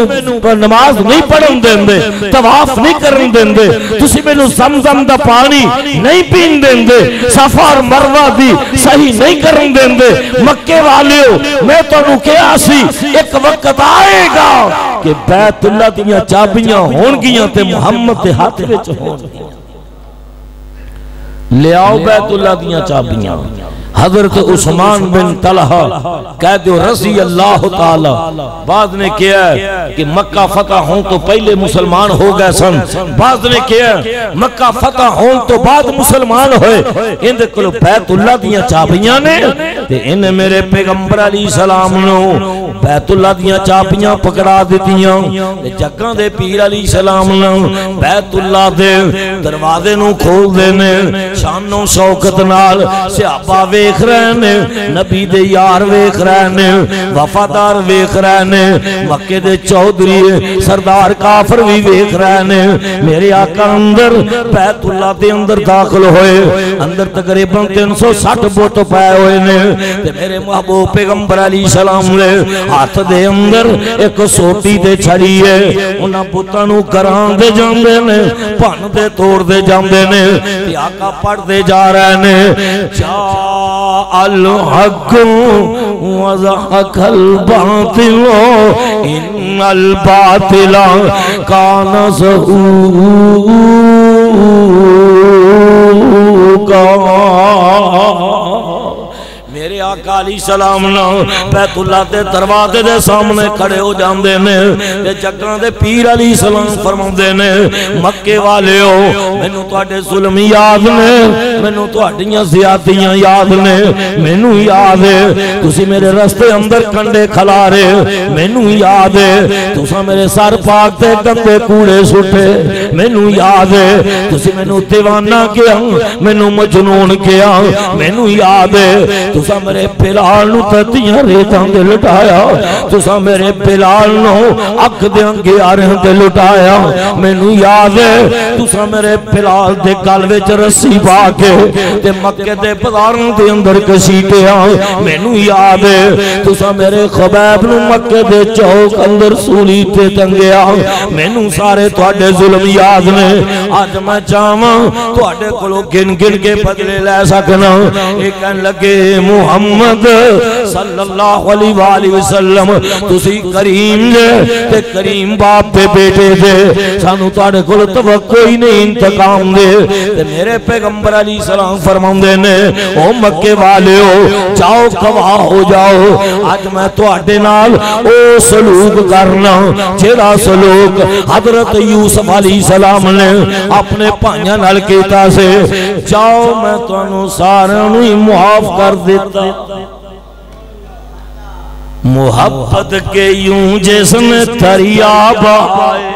नमाज नहीं पढ़न देंदे, तवाफ नहीं करन देंदे, तुसी मैनू ज़मज़म दा पानी नहीं पीन देंदे, सफा और मरवा दी सही नहीं करन देंदे। मक्के वालिओ मैं तुहानू कहा सी एक वक्त आएगा कि बैतुल्लाह दियां चाबियां होणगियां ते मुहम्मद दे हाथ विच होणगियां। ले आओ बैतुल्लाह दियां चाबियां। हजरत उस्मान बिन तलहा कह दो रज़ी अल्लाह ताला बाद ने किया कि मक्का फतह होने तो पहले मुसलमान हो गए सन, बाद ने किया मक्का फतह होने तो बाद मुसलमान होए। इनदे कोल बैतुल्लाह दियां चाबियां ने ते इन्हें मेरे पैगंबर अलैहि सलाम नु बैतुल्लाह दियां चाबियां पकड़ा दित्तियां ते जग्गां दे पीर अलैहि सलाम नु बैतुल्लाह दे दरवाजे नु खोल देने। शानो शौकत नाल सहाबा वेख रहे ने, नबी दे यार वेख रहे ने, वफादार वेख रहे ने, मक्के दे चौधरी सरदार काफर भी वेख रहे ने। मेरे आका अंदर बैतुल्लाह दे अंदर दाखिल होए। अंदर तकरीबन 360 बुत पाए हुए ने ते मेरे महबूब पैगंबर अलैहि सलाम ने हाथ दे अंदर एक सोटी ते छड़ी है। उन्हां बुतां नूं करांदे जांदे ने, भनदे तोड़दे जांदे ने ते आका पढ़दे जा रहे ने, जा अल हक वज़हकल बातिलो इन्नल बातिला काना ज़हूका। मेरे आका अलैहि सलाम ना बैतुल्लाह दे दरवाजे दे सामने खड़े हो जांदे ने ते जग्गां दे पीर अलैहि सलाम फरमाउंदे ने, मक्के वालिओ मैनू तुहाडे जुल्म याद ने, मैनू तुहाडीआं ज़ियादतियां याद ने, मैनू याद है तुसी मेरे रस्ते अंदर कंडे खलारे, मैनू याद है तुसा मेरे सर पाक ते गंदे कूड़े सुटे, मैनू याद है तुसी मैनू दीवाना किया, मैनू मजनून किया, मैनू याद है तुसा मेरे बिलाल नूं ततियां रेतां ते लुटाया, तुसा मेरे बिलाल नूं अग दे अंगियारां ते लुटाया। मैनू याद है तुसा मेरे बिलाल दे गल विच रस्सी पा के ते मक्के दे बाजारां दे अंदर घसीटिया। मैनू याद है तुसा मेरे खबैब नूं मक्के दे चौक अंदर सूली ते टंगिया। मैनू सारे तुहाडे जुल्म याद ने। अज मैं चाहां तुहाडे कोलों गिन गिन के बदले लै सकना। ये कहन लगे मुहम्मद सल्लल्लाहु अलैहि वसल्लम तुसी करीम जे ते करीम बाप दे बेटे जे, सानू तुहाडे कोल तवक्को ही नहीं इंतकाम दे। ते मेरे पैगंबर अलैहि सलाम फरमाउंदे ने, ओ मक्के वालिओ जाओ गवाह हो जाओ, अज मैं तुहाडे नाल ओ सलूक करना जेड़ा सलूक हजरत यूसुफ अलैहि सलाम ने अपने भाइयां नाल कीता से। जाओ मैं तुहानू सारिआं नूं ही मुआफ कर देता। मोहब्बत के यूं जिसने दरिया बहाए,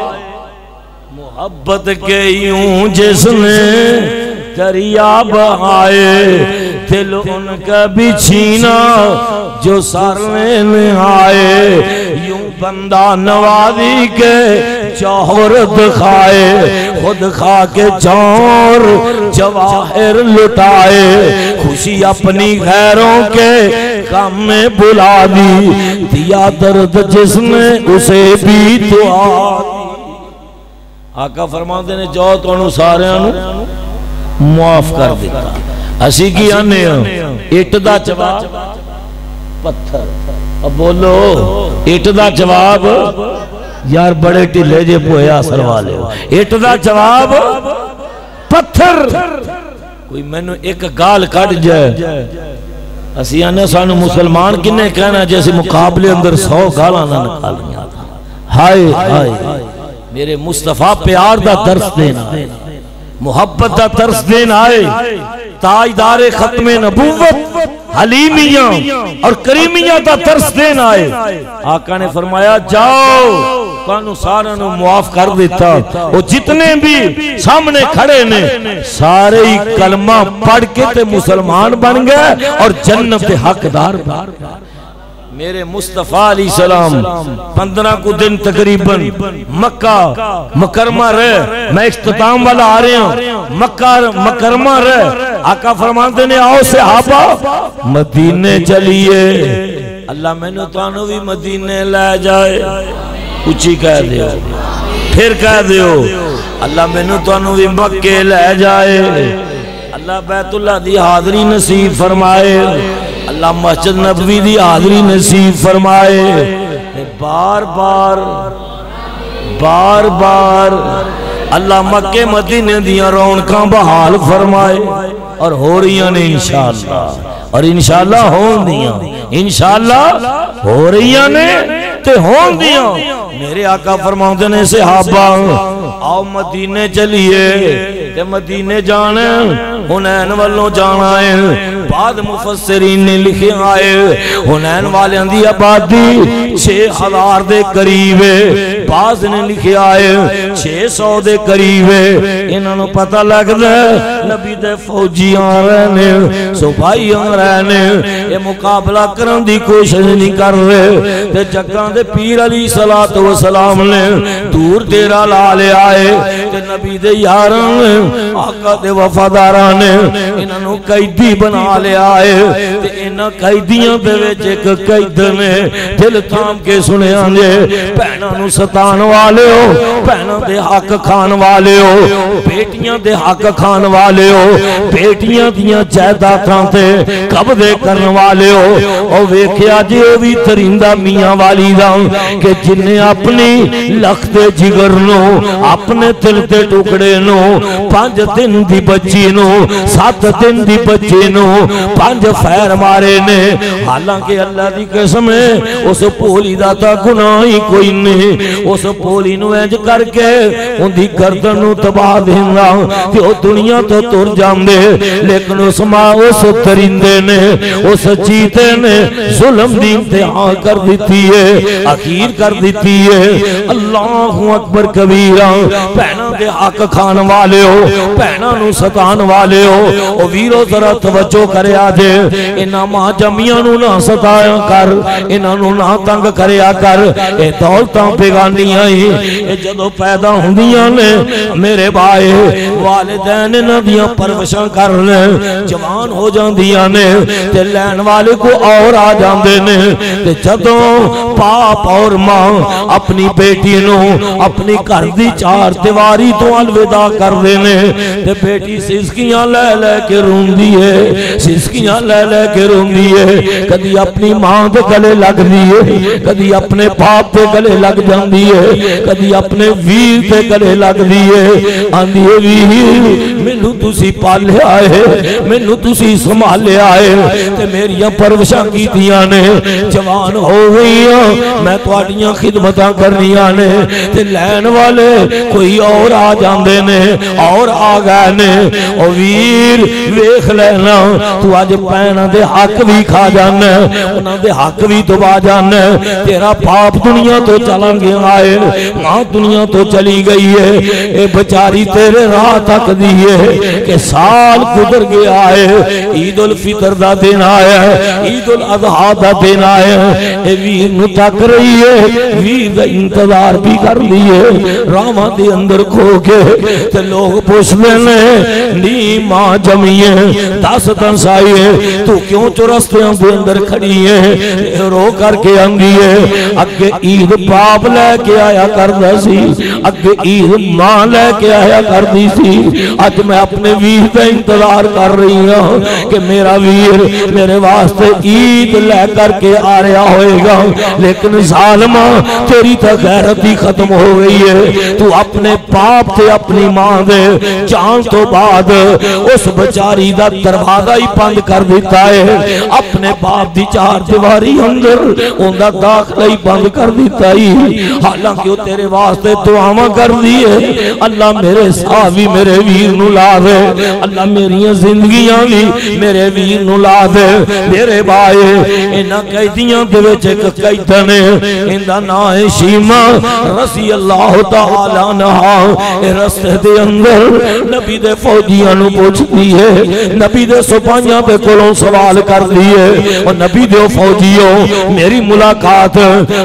मोहब्बत के यूं जिसने दरिया बहाए, दिल उनका भी छीना जो सर में नहाए। यूं बंदा नवाजी के जौहर दिखाए, खुद खा के जौहर जवाहिर लुटाए। खुशी अपनी गैरों के काम में बुला दी, दिया दर्द जिसने उसे भी दुआ दी। आका फरमाते ने जाओ तुहानू सारिआं नू मुआफ कर दिता। असी की आने इट दा जवाब पत्थर। अब बोलो इट दा जवाब यार बड़े ढिले जे पोया असर वाले। इट दा जवाब पत्थर। कोई मैनू एक गाल कट जाए असी आने सानू मुसलमान किन्ने कहना जैसे मुकाबले अंदर 100 गालां ना निकालियां। हाय हाय मेरे मुस्तफा प्यार दा दर्स देना, मुहब्बत दा दर्स देना है। ताजदारे खत्मे नबूवत हलीमिया और करीमिया का दर्स देना है। आका ने फरमाया जाओ तुहानू सारा नू मुआफ कर दिता। वो जितने भी सामने खड़े ने सारे ही कलमा पढ़ के ते मुसलमान बन गए और जन्नत के हकदार। मेरे मुस्तफा अलैहि सलाम 15 को दिन तकरीबन मक्का मुकरमा रहे। मैं इख्तिताम वाला आ रहे हूं, मक्का मुकरमा रहे। आका फरमाते ने आओ सहाबा मदीने चलिए। अल्लाह मैनू तुहानू भी मदीने ले जाए। उची कह दियो, फिर कह दियो अल्लाह मैनू तुहानू भी मक्के ले जाए। अल्लाह बैतुल्लाह दी हाज़री नसीब फरमाए। अल्लाह मस्जिद नबवी दी हाज़री नसीब फरमाए। बार बार बार बार अल्लाह मक्के मदीने दियां रौनकां बहाल फरमाए और हो रही ने इंशाअल्लाह। और इंशाअल्लाह होंदियां, इंशाअल्लाह हो रही ने ते होंदियां। मेरे आका फरमाते ने सहाबा आओ मदीने चलिए। ते मदीने जाना हुनैन वालों जाना है। बाद मुफस्सिरीन ने लिखे आए हुनैन वालियां दी आबादी 6000 दे करीब है। बाज ने लिखे आए 600 दे करीब है। इन्हों पता लगता नबी दे फौजी आ रहे ने, सिपाही आ रहे ने, ये मुकाबला करने की कोशिश नहीं कर रहे। ते जग्गां दे पीर अली सलात व सलाम ने दूर डेरा ला लिया है। ते नबी दे यारां ने आका दे वफादारां ने इन्हों कैदी बना लिया है। ते इन्हां कैदियां दे विच एक कैद ने दिल थाम के सुनिया ने भैणां नूं सताण वाले हो, भैणां दे हक खान वाले हो, बेटियां दे हक खान वाले हो, बेटियां दियां जायदादां ते कब्जे करन वाले हो। ओ वेख्या जी ओ भी तरिंदा मियां वाली दा कि जिन्ने अपनी लख दे जिगर नो अपने दिल दे टुकड़े नो 5 दिन दी बच्ची नो 7 दिन दी बच्ची नो 5 फैर मारे ने। हालांकि अल्लाह दी कसम है उस भोली दा तां गुनाह ही कोई नहीं। उस भोली नूं इंज करके उंदी गर्दन नूं दबा देंदा ते ओ दुनिया तो तुर जांदे। लेकिन उस दरिंदे ने उस चीते ने जुल्म दी इंतहा कर दी है, अखीर कर दी है। अल्लाहु अकबर कबीरा। भैणां दे हक खान वाले हो, भैणां नूं सतान वाले हो, ओ वीरो जरा तवज्जो करया जे। इन्हां मां जमियां नूं ना सताया कर, इन्हां नूं ना तंग करया कर। ए दौलतां बेगानियां ही ए जदों पैदा हुंदियां ने मेरे भाई वालिदैन इन्हां दियां परवरिशां करन जवान हो जांदियां ने ते लैण वाले को और आ जांदे ने। ते जदों बाप और मां अपनी बेटी नूं अपनी घर दी चार दीवारी तो अलविदा करदे ने ते बेटी सिसकियां ले ले के रोंदी है, सिसकियां ले ले के रोंदी है। कदी अपनी मां दे गले लगदी है, कदी अपने बाप दे गले लग जांदी है, कदी अपने वीर दे गले लगदी है। आंदी है वीर मैनू तुसी पालिया है, मैनू तुसी संभालिया है ते मेरियां परवरिशां कीतियां ने, जवान हो गईयां मैं तुहाडियां खिदमतां करनियां ने। ते लैण वाले कोई और आ जांदे ने और आ गए ने। ओ वीर वेख लेना तू अज भैणां दे हक भी खा जाना, उन्हां दे हक भी दबा जाना। तेरा बाप दुनिया तो चला गया है, मां दुनिया तो चली गई है। ये बेचारी तेरे राह तक दी है कि साल गुजर गया है, ईद उल फितर दा दिन आया है, ईद उल अज़हा दा दिन आया है। ये वीर नूं तक रही है, वीर दा इंतजार भी कर लिए रावां दे अंदर खो के। ते लोग पुछदे ने नी मां जमीए दस दसाई है तू क्यों चौरस्तियां दे अंदर खड़ी है? रो करके आंदी है अगे ईद बाप लै लैके आया करदा सी, अगे ईद मां लैके आया करदी सी। अज मैं अपने वीर का इंतजार कर रही हूं कि मेरा वीर मेरे वास्ते ईद लै करके आ रहा होएगा। लेकिन जालिमा तेरी तो गैरत ही खत्म हो गई है। तू अपने बाप से अपनी मां दे जान तो बाद उस बेचारी दा दरवाजा ही बंद कर दिता है। अपने बाप की चार दीवारी अंदर उनका दाखला ही बंद कर दिता ही। हालांकि वो तेरे वास्ते दुआवा कर दी है, अल्लाह मेरे साह भी मेरे वीर नू ला दे, अल्लाह मेरिया जिंदगियां भी मेरे वीर नू ला दे। मेरे भाई इन्हां कैदियां दे विच एक कैदन है, इंदा नाम है शीमा रज़ी अल्लाह तआला अन्हा। ए रस्ते दे अंदर नबी दे फौजियां नू पुछदी है, नबी दे सिपाहियां दे कोलों सवाल करदी है, और नबी दे फौजियों मेरी मुलाकात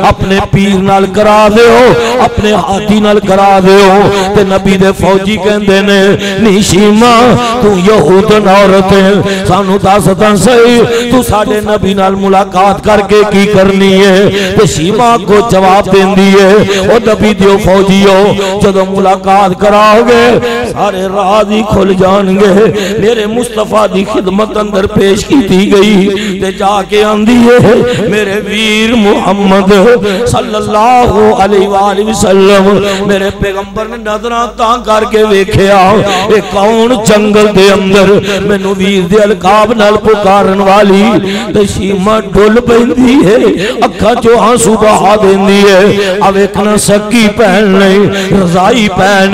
अपने पीर नाल करा दिओ, अपने हाथी नाल करा दिओ। ते नबी दे फौजी कहंदे ने नी शीमा तू यहूदन औरत है, सानू दस तां सही तू साडे नबी नाल मुलाकात करके की करनी है। ते शीमा को जवाब देंदी है, ओ नबी दे फौजियों जदों मुलाकात कराओगे सारे राज ही खुल जाएंगे। मेरे मुस्तफा दी खिदमत अंदर पेश की गई ते जाके आंदी है मेरे वीर मुहम्मद सल्लल्लाहु अलैहि वसल्लम मेरे पैगंबर ने नजरां तां करके वेख्या ए कौन जंगल दे अंदर मैनू वीर दे अलकाब नाल पुकारन वाली। ते शीमा डुल पैंदी है, अखां चों आंसू बहा देंदी है। आ वेखना सकी भैन नहीं रजाई भैन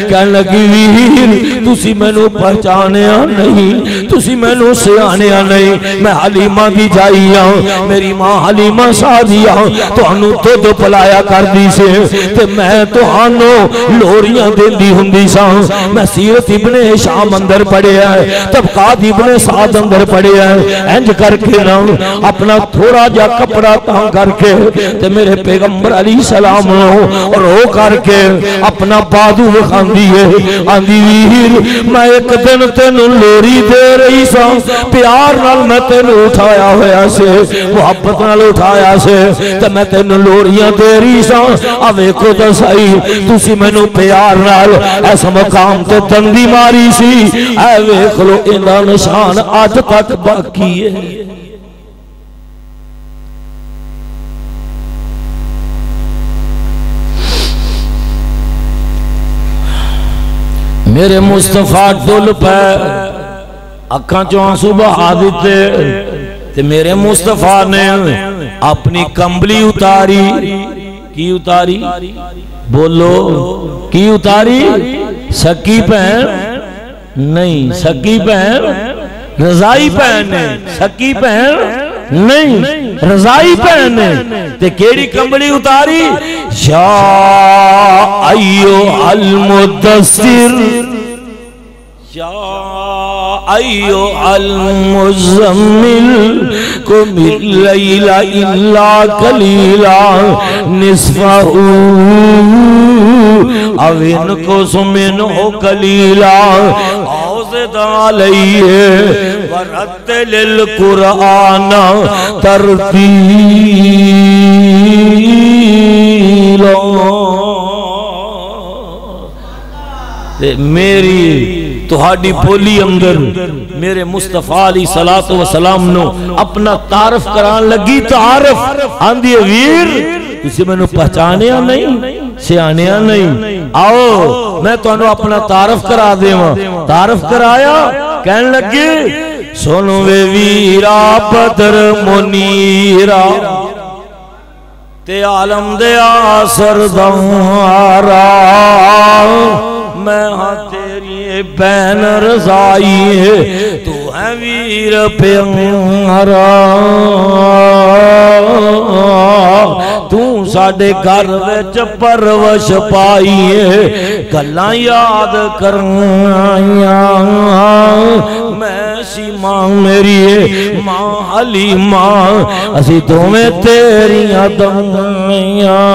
कह लगी वीर तुसी मैनू पहचानिया नहीं, तुसी मैनू सियाणिया नहीं, मैं हलीमा दी जाई हां, मेरी मां हलीमा सादिया तुहानू दुध पिलाया करदी से ते मैं तुहानू लोरियां देंदी हुंदी सा। मैं सीरत इब्ने हिशाम अंदर पढ़िया है, तबकात इब्ने साद अंदर पढ़िया है। इंज करके ना अपना थोड़ा जा कपड़ा तां करके ते मेरे पैगंबर अली सलाम और रो करके अपना बाजू विखांदी है, आंदी वीर मैं एक दिन तेनू लोरी दे रही सा, प्यार नाल मैं तेनू उठाया होया से, मुहब्बत नाल उठाया से, ते मैं तेनू लोरियां दे रही सा। आ वेखो तो सही तुसी मैनू प्यार नाल इस मकाम ते दंदी मारी सी, ऐ वेख लो इहदा निशान अज तक बाकी है। मेरे मुस्तफा डुल पे अखां चों आंसू बहा दिते ते मेरे मुस्तफा ने अपनी कंबली उतारी। की उतारी बोलो की उतारी? सकी भैन नहीं, सकी भैन रजाई भैन है, सकी भैन नहीं रजाई भैन है। ते केड़ी कंबली उतारी? या अय्यो अल मुदस्सिर या अय्यो अल मुज़म्मिल कुमिल लैला इल्ला कलीला निस्फहू अव इनकुस मिनहु कलीला औज़िद अलैहि वरत्तिलिल कुरआन तरतीला। मेरी तुहाडी बोली अंदर मेरे मुस्तफा अली सलातो व सलाम नो अपना तारफ करान लगी। तारफ आंदी वीर तुसी मैनू पहचानिया नहीं, सियाणिया नहीं, आओ मैं तुहानू अपना तारफ करा देवां। तारफ कराया, कहन लगे सुन वे वीरा बदर मुनीरा ते आलम दे सरदारा, मैं हाँ तेरी बैन रजाई है, तू है वीर प्यारा। तू साडे घर विच परवश पाई है, गल्लां याद करवाइया। मैं सी मां मेरी मां हलीमा, असी दोवें तेरियां दवाइयां।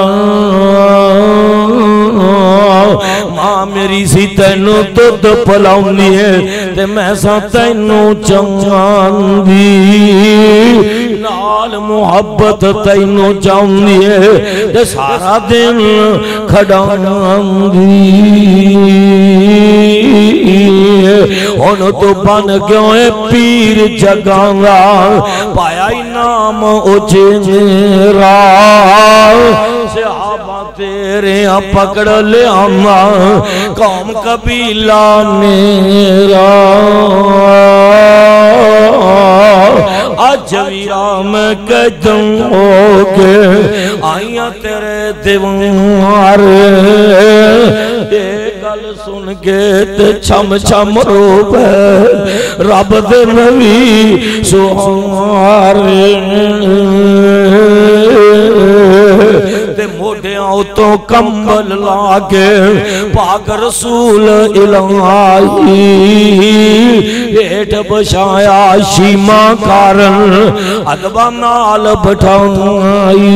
मां मेरी सी तैनू दुध पिलाउंदी है ते मैं सा तैनू चंगांदी। नाल मुहब्बत तैनू चाहुंदी है ते सारा दिन खड़ांदी हुण तो बन क्यों पीर जगांगा पाया इनाम उचे मेरा सहाबा तेरे पकड़ लिया कौम कबीला मेरा अज वीराम कदम हो के आइया तेरे दीवार गल सुन के ते छम छम रोवे रब दे नबी सुहारे ते मोढियां उतों कंबल ला के पाक रसूल इलाही हेठ बछाया शीमा कारण अदबा नाल बैठाई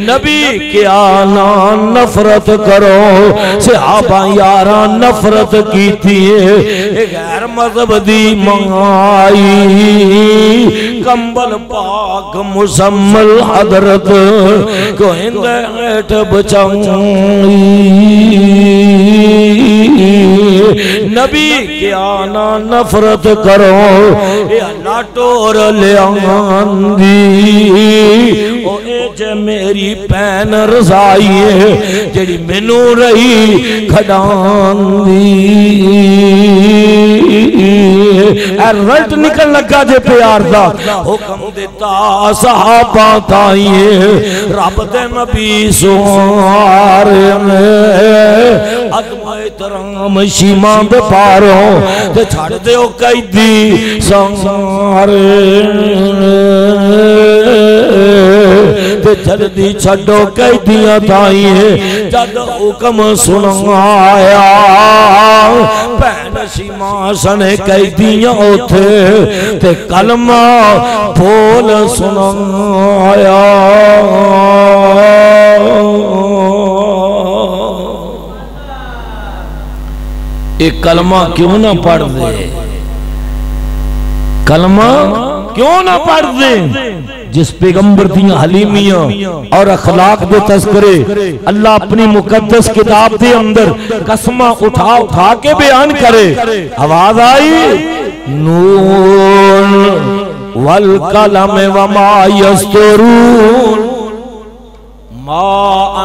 नबी क्या ना नफरत करो सहाबा यारा नफरत की थी गैर मजहब दी मंगाई कंबल पाक मुसम्मल हजरत को हेठ बचाई नबी क्या ना नफरत करो अल्लाह टोर लियांदी ओ जे मेरी भैन रजाई है जेड़ी मैनू रही खड़ांदी रिजल्ट निकल लगा जे प्यार दा हुक्म दिता सहाबा ताई रब दे नबी सुहारे अदब एहतराम शीमा दे पारों ते छड़ दिओ कैदी संसारे ते जल्दी छड़ो कैदियां ताई जद हुक्म सुनाया भैन शीमा सने कैदियां उथे ते कलमा बोल सुनाया एक कलमा क्यों ना पढ़ दे कलमा क्यों ना पढ़ दे जिस पैगंबर दी हलीमियां और अखलाक दे तस्करे अल्लाह अपनी मुकद्दस किताब दे अंदर कसमा उठा उठा के बयान करे। आवाज आई नून वल कलम वमा यस्तरून मा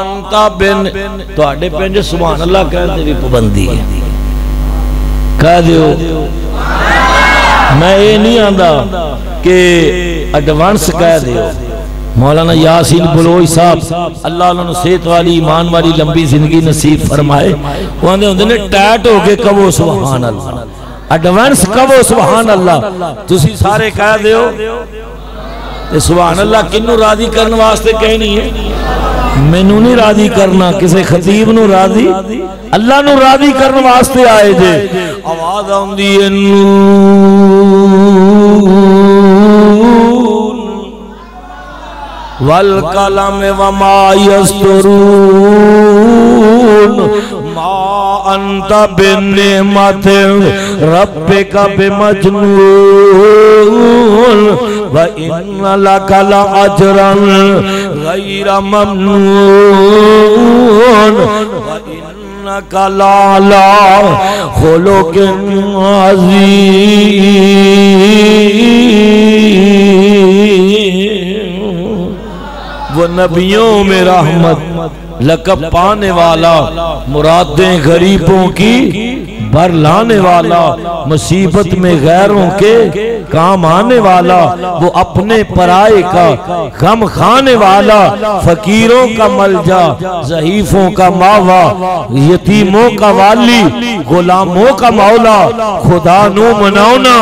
अंता बिन तुहाडे पिंड सुभान अल्लाह कहते भी पाबंदी है कह दियो मैं ये नहीं आंदा कि एडवांस कह दियो। मौलाना यासीन बलोच साहब अल्लाह उन्होंने सेहत वाली ईमान वाली लंबी जिंदगी नसीब फरमाए वो आंदे हुंदे ने टैट हो के कहो सुभान अल्लाह एडवांस कहो सुभान अल्लाह तुसी सारे कह दियो ते सुभान अल्लाह किन्नू राजी करने वास्ते कहनी है मैनू नहीं राजी करना किसी खतीब नू राजी अल्लाह नू राजी करने वास्ते आए जे। आवाज आउंदी है वल कलम वमा यस्तरून मा अंत बिन्निमत रब्बिका बिमजनून व इन्न लका लअजरन गैरा ममनून व इन्नका लअला खुलुकिन अज़ीम। वो नबियों में रहमत लक़ब पाने वाला मुरादें गरीबों की भर लाने वाला मुसीबत में गैरों के काम आने वाला वो अपने पराए का गम खाने वाला फकीरों का मलजा ज़ईफों का मावा यतीमों का वाली गुलामों का मौला खुदा नू मनाउना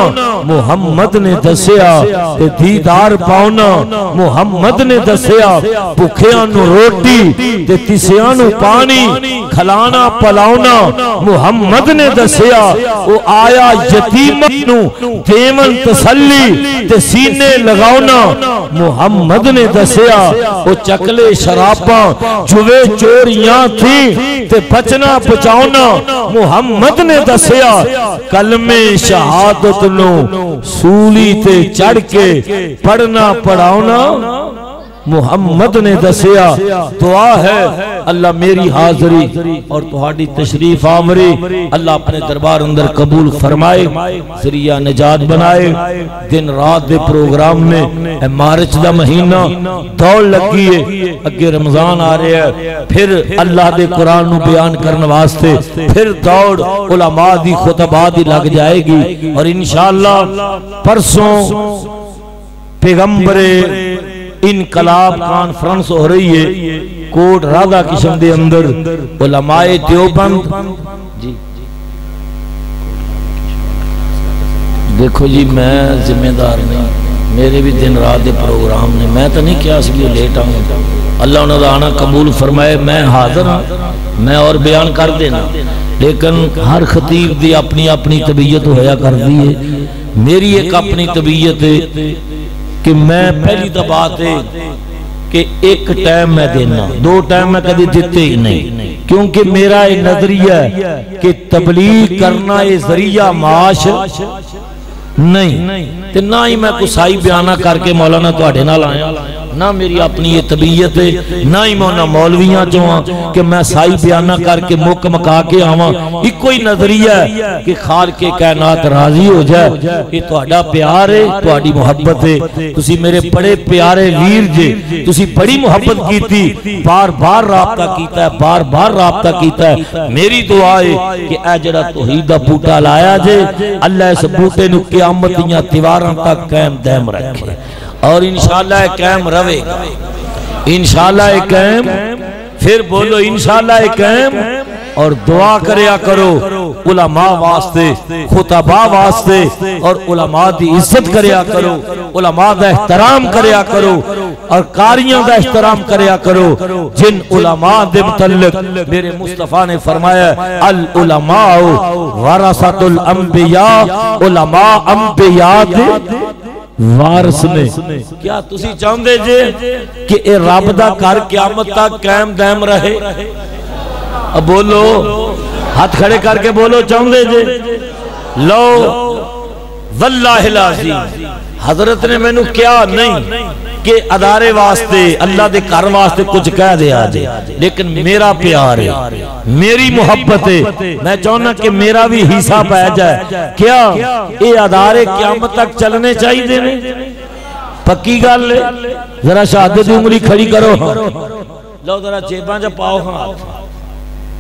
मुहम्मद ने दसिया ते दीदार पाउना मुहम्मद ने दसिया भुखियां नू रोटी ते तिसियां नू पानी खिलाना पिलाउना मुहम्मद ने दसिया वो आया यतीम नू देवन तसल्ली ते सीने लगाना मुहम्मद ने दसिया। वो चकले शराबा जुए चोरियां थी ते बचना बचाना मुहम्मद ने दसिया। कलमे शहादत नो सूली ते चढ़ के पढ़ना पढ़ाना मुहम्मद ने दसिया। दुआ है अल्लाह मेरी हाजरी और तुहाडी तशरीफ आवरी अल्लाह अपने दरबार अंदर कबूल फरमाए, जरिया निजात बनाए। दिन रात दे प्रोग्राम में मार्च दा महीना दौड़ लगी है, अगे रमजान आ रहा है, फिर अल्लाह दे कुरान नू बयान करने वास्ते फिर दौड़ उलमा दी खुतबा दी लग जाएगी। और इंशाअल्लाह परसों पैगंबरे इनकलाब कॉन्फ्रेंस हो रही है कोट राधा किशन दे अंदर। उलमाए देवबंद जी देखो जी, मैं जिम्मेदार नहीं, मेरे भी दिन रात के प्रोग्राम ने, मैं तो नहीं क्या सी लेट आऊँ। अल्लाह उन्होंने आना कबूल फरमाए, मैं हाजिर हाँ, मैं और बयान कर देना। लेकिन हर खतीब की अपनी अपनी तबीयत होया करती है, मेरी एक अपनी तबीयत है कि मैं पहली तो बात है कि एक टाइम मैं देना, दो टाइम मैं कभी देते ही नहीं, क्योंकि मेरा ये नजरिया है कि तबलीग करना ये जरिया माश नहीं, ते ना ही मैं कुछ सही बयाना करके मौलाना तुहाडे नाल आया, ना मेरी अपनी ये तबीयत है, ना ही मैं उन्होंने मौलवियां चो हाँ कि मैं सही बयाना करके मुक मका के आवा। इको ही नजरिया है कि खाल के कायनात राजी हो जाए। ये तुहाडा प्यार है, तुहाडी मुहब्बत है, तुसी मेरे बड़े प्यारे वीर जे, तुसी बड़ी मुहब्बत की, बार बार राबता कीता है, बार बार राबता कीता है। मेरी दुआ है कि ए जड़ा तौहीद दा बूटा लाया जे, अल्लाह इस बूटे नू क़यामत दियां दीवारां तक कायम दायम रखे और इंशाअल्लाह कायम रहेगा, इंशाअल्लाह कायम। फिर बोलो इंशाअल्लाह कायम। और दुआ करया करो उलमा वास्ते, खुतबा वास्ते, और उलमा दी इज्जत करया करो, उलमा दा एहतराम करया करो, और कारियां दा एहतराम करया करो। जिन उलमा दे मुतल्लिक मेरे मुस्तफा ने फरमाया अल उलमा वरसतुल अंबिया, उलमा अंबिया दे वारस ने। क्या तुसी चाहते जे कि ए रब दा घर क़यामत तक कायम दायम रहे? अब बोलो, हाथ खड़े करके बोलो, चाहते जे? लो वल्लाहिल अज़ीम हजरत ने मैनू क्या नहीं कि अदारे वास्ते अल्लाह दे घर वास्ते कुछ कह दिया जे, लेकिन मेरा प्यार है, मेरी मोहब्बत है, मैं चाहना कि मेरा भी हिस्सा पै जाए। क्या ये अदारे क़यामत तक चलने चाहिए ने? पक्की गल है? जरा शहादत दी उंगली खड़ी करो, लो जरा जेबां च पाओ हाथ,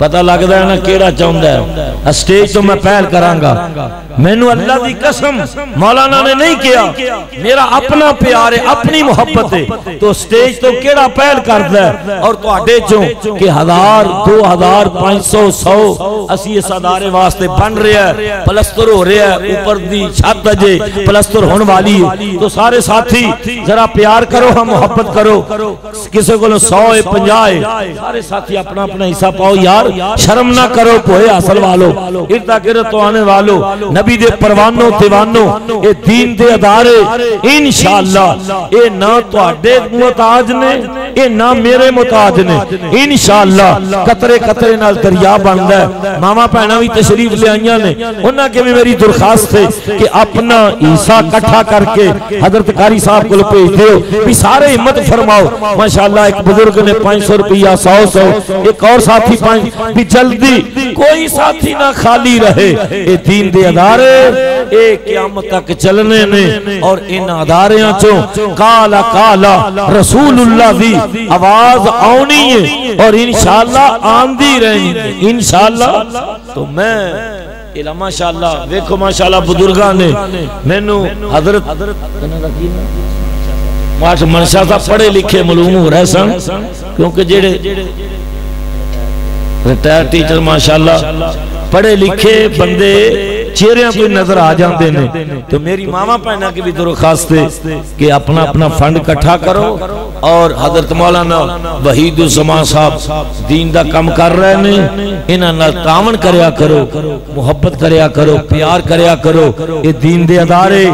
पता लगता है ना केड़ा चाहता है। स्टेज तो मैं पहल करांगा, मैनू अल्लाह दी कसम मौलाना ने नहीं किया, मेरा अपना प्यार है, अपनी मोहब्बत है, तो स्टेज तो केड़ा पहल करता है। और तुहाडे चों कि 1000 2000 500 100 असी इस अदारे वास्ते बन रहा है, प्लस्तर हो रहा है, ऊपर दी छत अजे प्लस्तर होने वाली है, तो सारे साथी जरा प्यार करो, हम मोहब्बत करो, किसी को 100 है 50 है, सारे साथी अपना अपना हिस्सा पाओ यार, शर्म ना करो, पोहे हासिल वालो, इर्दा गिरद तो आने वालो, नबी दे परवानो दीवानो, ये दीन दे अदारे इंशाअल्लाह ये ना तुहाडे मुताज ने, ये ना मेरे मुताज ने, इंशाअल्लाह कतरे कतरे नाल दरिया बनदा है। मामा भैणा भी तशरीफ ले आईयां ने, उन्हां के भी मेरी दरखास्त है कि अपना हिस्सा इकट्ठा करके हजरत कारी साहब को भेज दो, भी सारे हिम्मत फरमाओ। माशाअल्लाह एक बुजुर्ग ने 500 रुपया 100 एक और साथी 5, भी जल्दी कोई साथी ना खाली रहे। ये दीन दे अदारे ये क़यामत तक चलने ने, और इन अदारियां चो काला काला रसूलुल्लाह दी आवाज आनी है, और इंशाअल्लाह आंदी रहनी है इंशाअल्लाह। तो मैं माशाअल्लाह देखो माशाअल्लाह बुजुर्गां ने मैनू हजरत मनशा साहब पढ़े लिखे मालूम हो रहे सन, क्योंकि जेड़े रिटायर टीचर माशाअल्लाह पढ़े लिखे बंदे चेहरिया कोई नजर आ जाते ने। तो मेरी मामा भैना की भी दरखास्त है कि अपना अपना फंड इकट्ठा करो और हजरत मौलाना वहीदुज़्ज़मान साहब दीन दा कम कर रहे ने, इन्हां नाल तावन करया करो, मुहब्बत करया करो, प्यार करया करो। ये दीन दे अदारे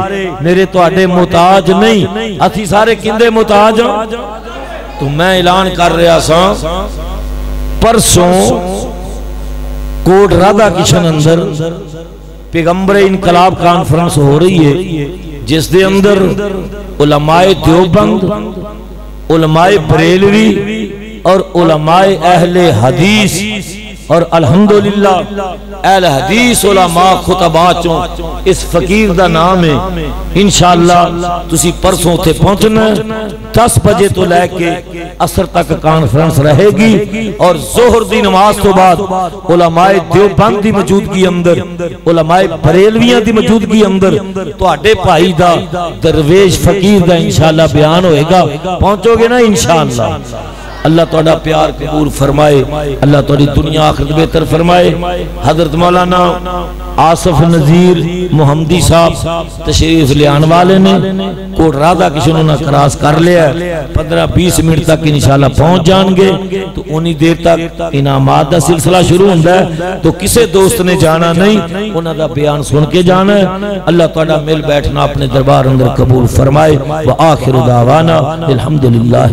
मेरे तुहाडे मुहताज नहीं, असी सारे किंदे मुहताज हां। तो मैं ऐलान कर रहा सा, परसों कोट राधा किशन अंदर पैगंबर इनकलाब कॉन्फ्रेंस हो रही है, जिस दे अंदर उलमाए देवबंद, उलमाए बरेलवी और उलमाए अहले हदीस और अल्हम्दुलिल्लाह अहले हदीस उलमा खुतबा चों इस फकीर दा नाम है। इंशाअल्लाह तुसी परसों उथे पहुंचना, 10 बजे तो लैके असर तक कॉन्फ्रेंस रहेगी और जोहर दी नमाज तो बाद उलमाए देवबंद दी मौजूदगी अंदर, उलमाए बरेलवियां दी मौजूदगी अंदर तुहाडे भाई दा दरवेश फकीर दा इंशाअल्लाह बयान होएगा। पहुंचोगे ना इंशाअल्लाह। अल्लाह तुहाडा प्यार कबूल फरमाए, अल्लाह तुहाडी दुनिया आखिरत बेहतर फरमाए। हजरत मौलाना आसिफ नजीर मुहम्मदी साहब तशरीफ लियान वाले ने, कोट राधा किशन उन्होंने क्रॉस कर लिया, 15-20 मिनट तक इंशाअल्लाह पहुंच जाएंगे। तो उन्हीं देर तक इनामात का सिलसिला शुरू होता है, तो किसी दोस्त ने जाना नहीं, उन्हों का बयान सुन के जाना है। अल्लाह तुहाडा मिल बैठना अपने दरबार अंदर कबूल फरमाए। व आखिर दावाना अल्हम्दुलिल्लाह।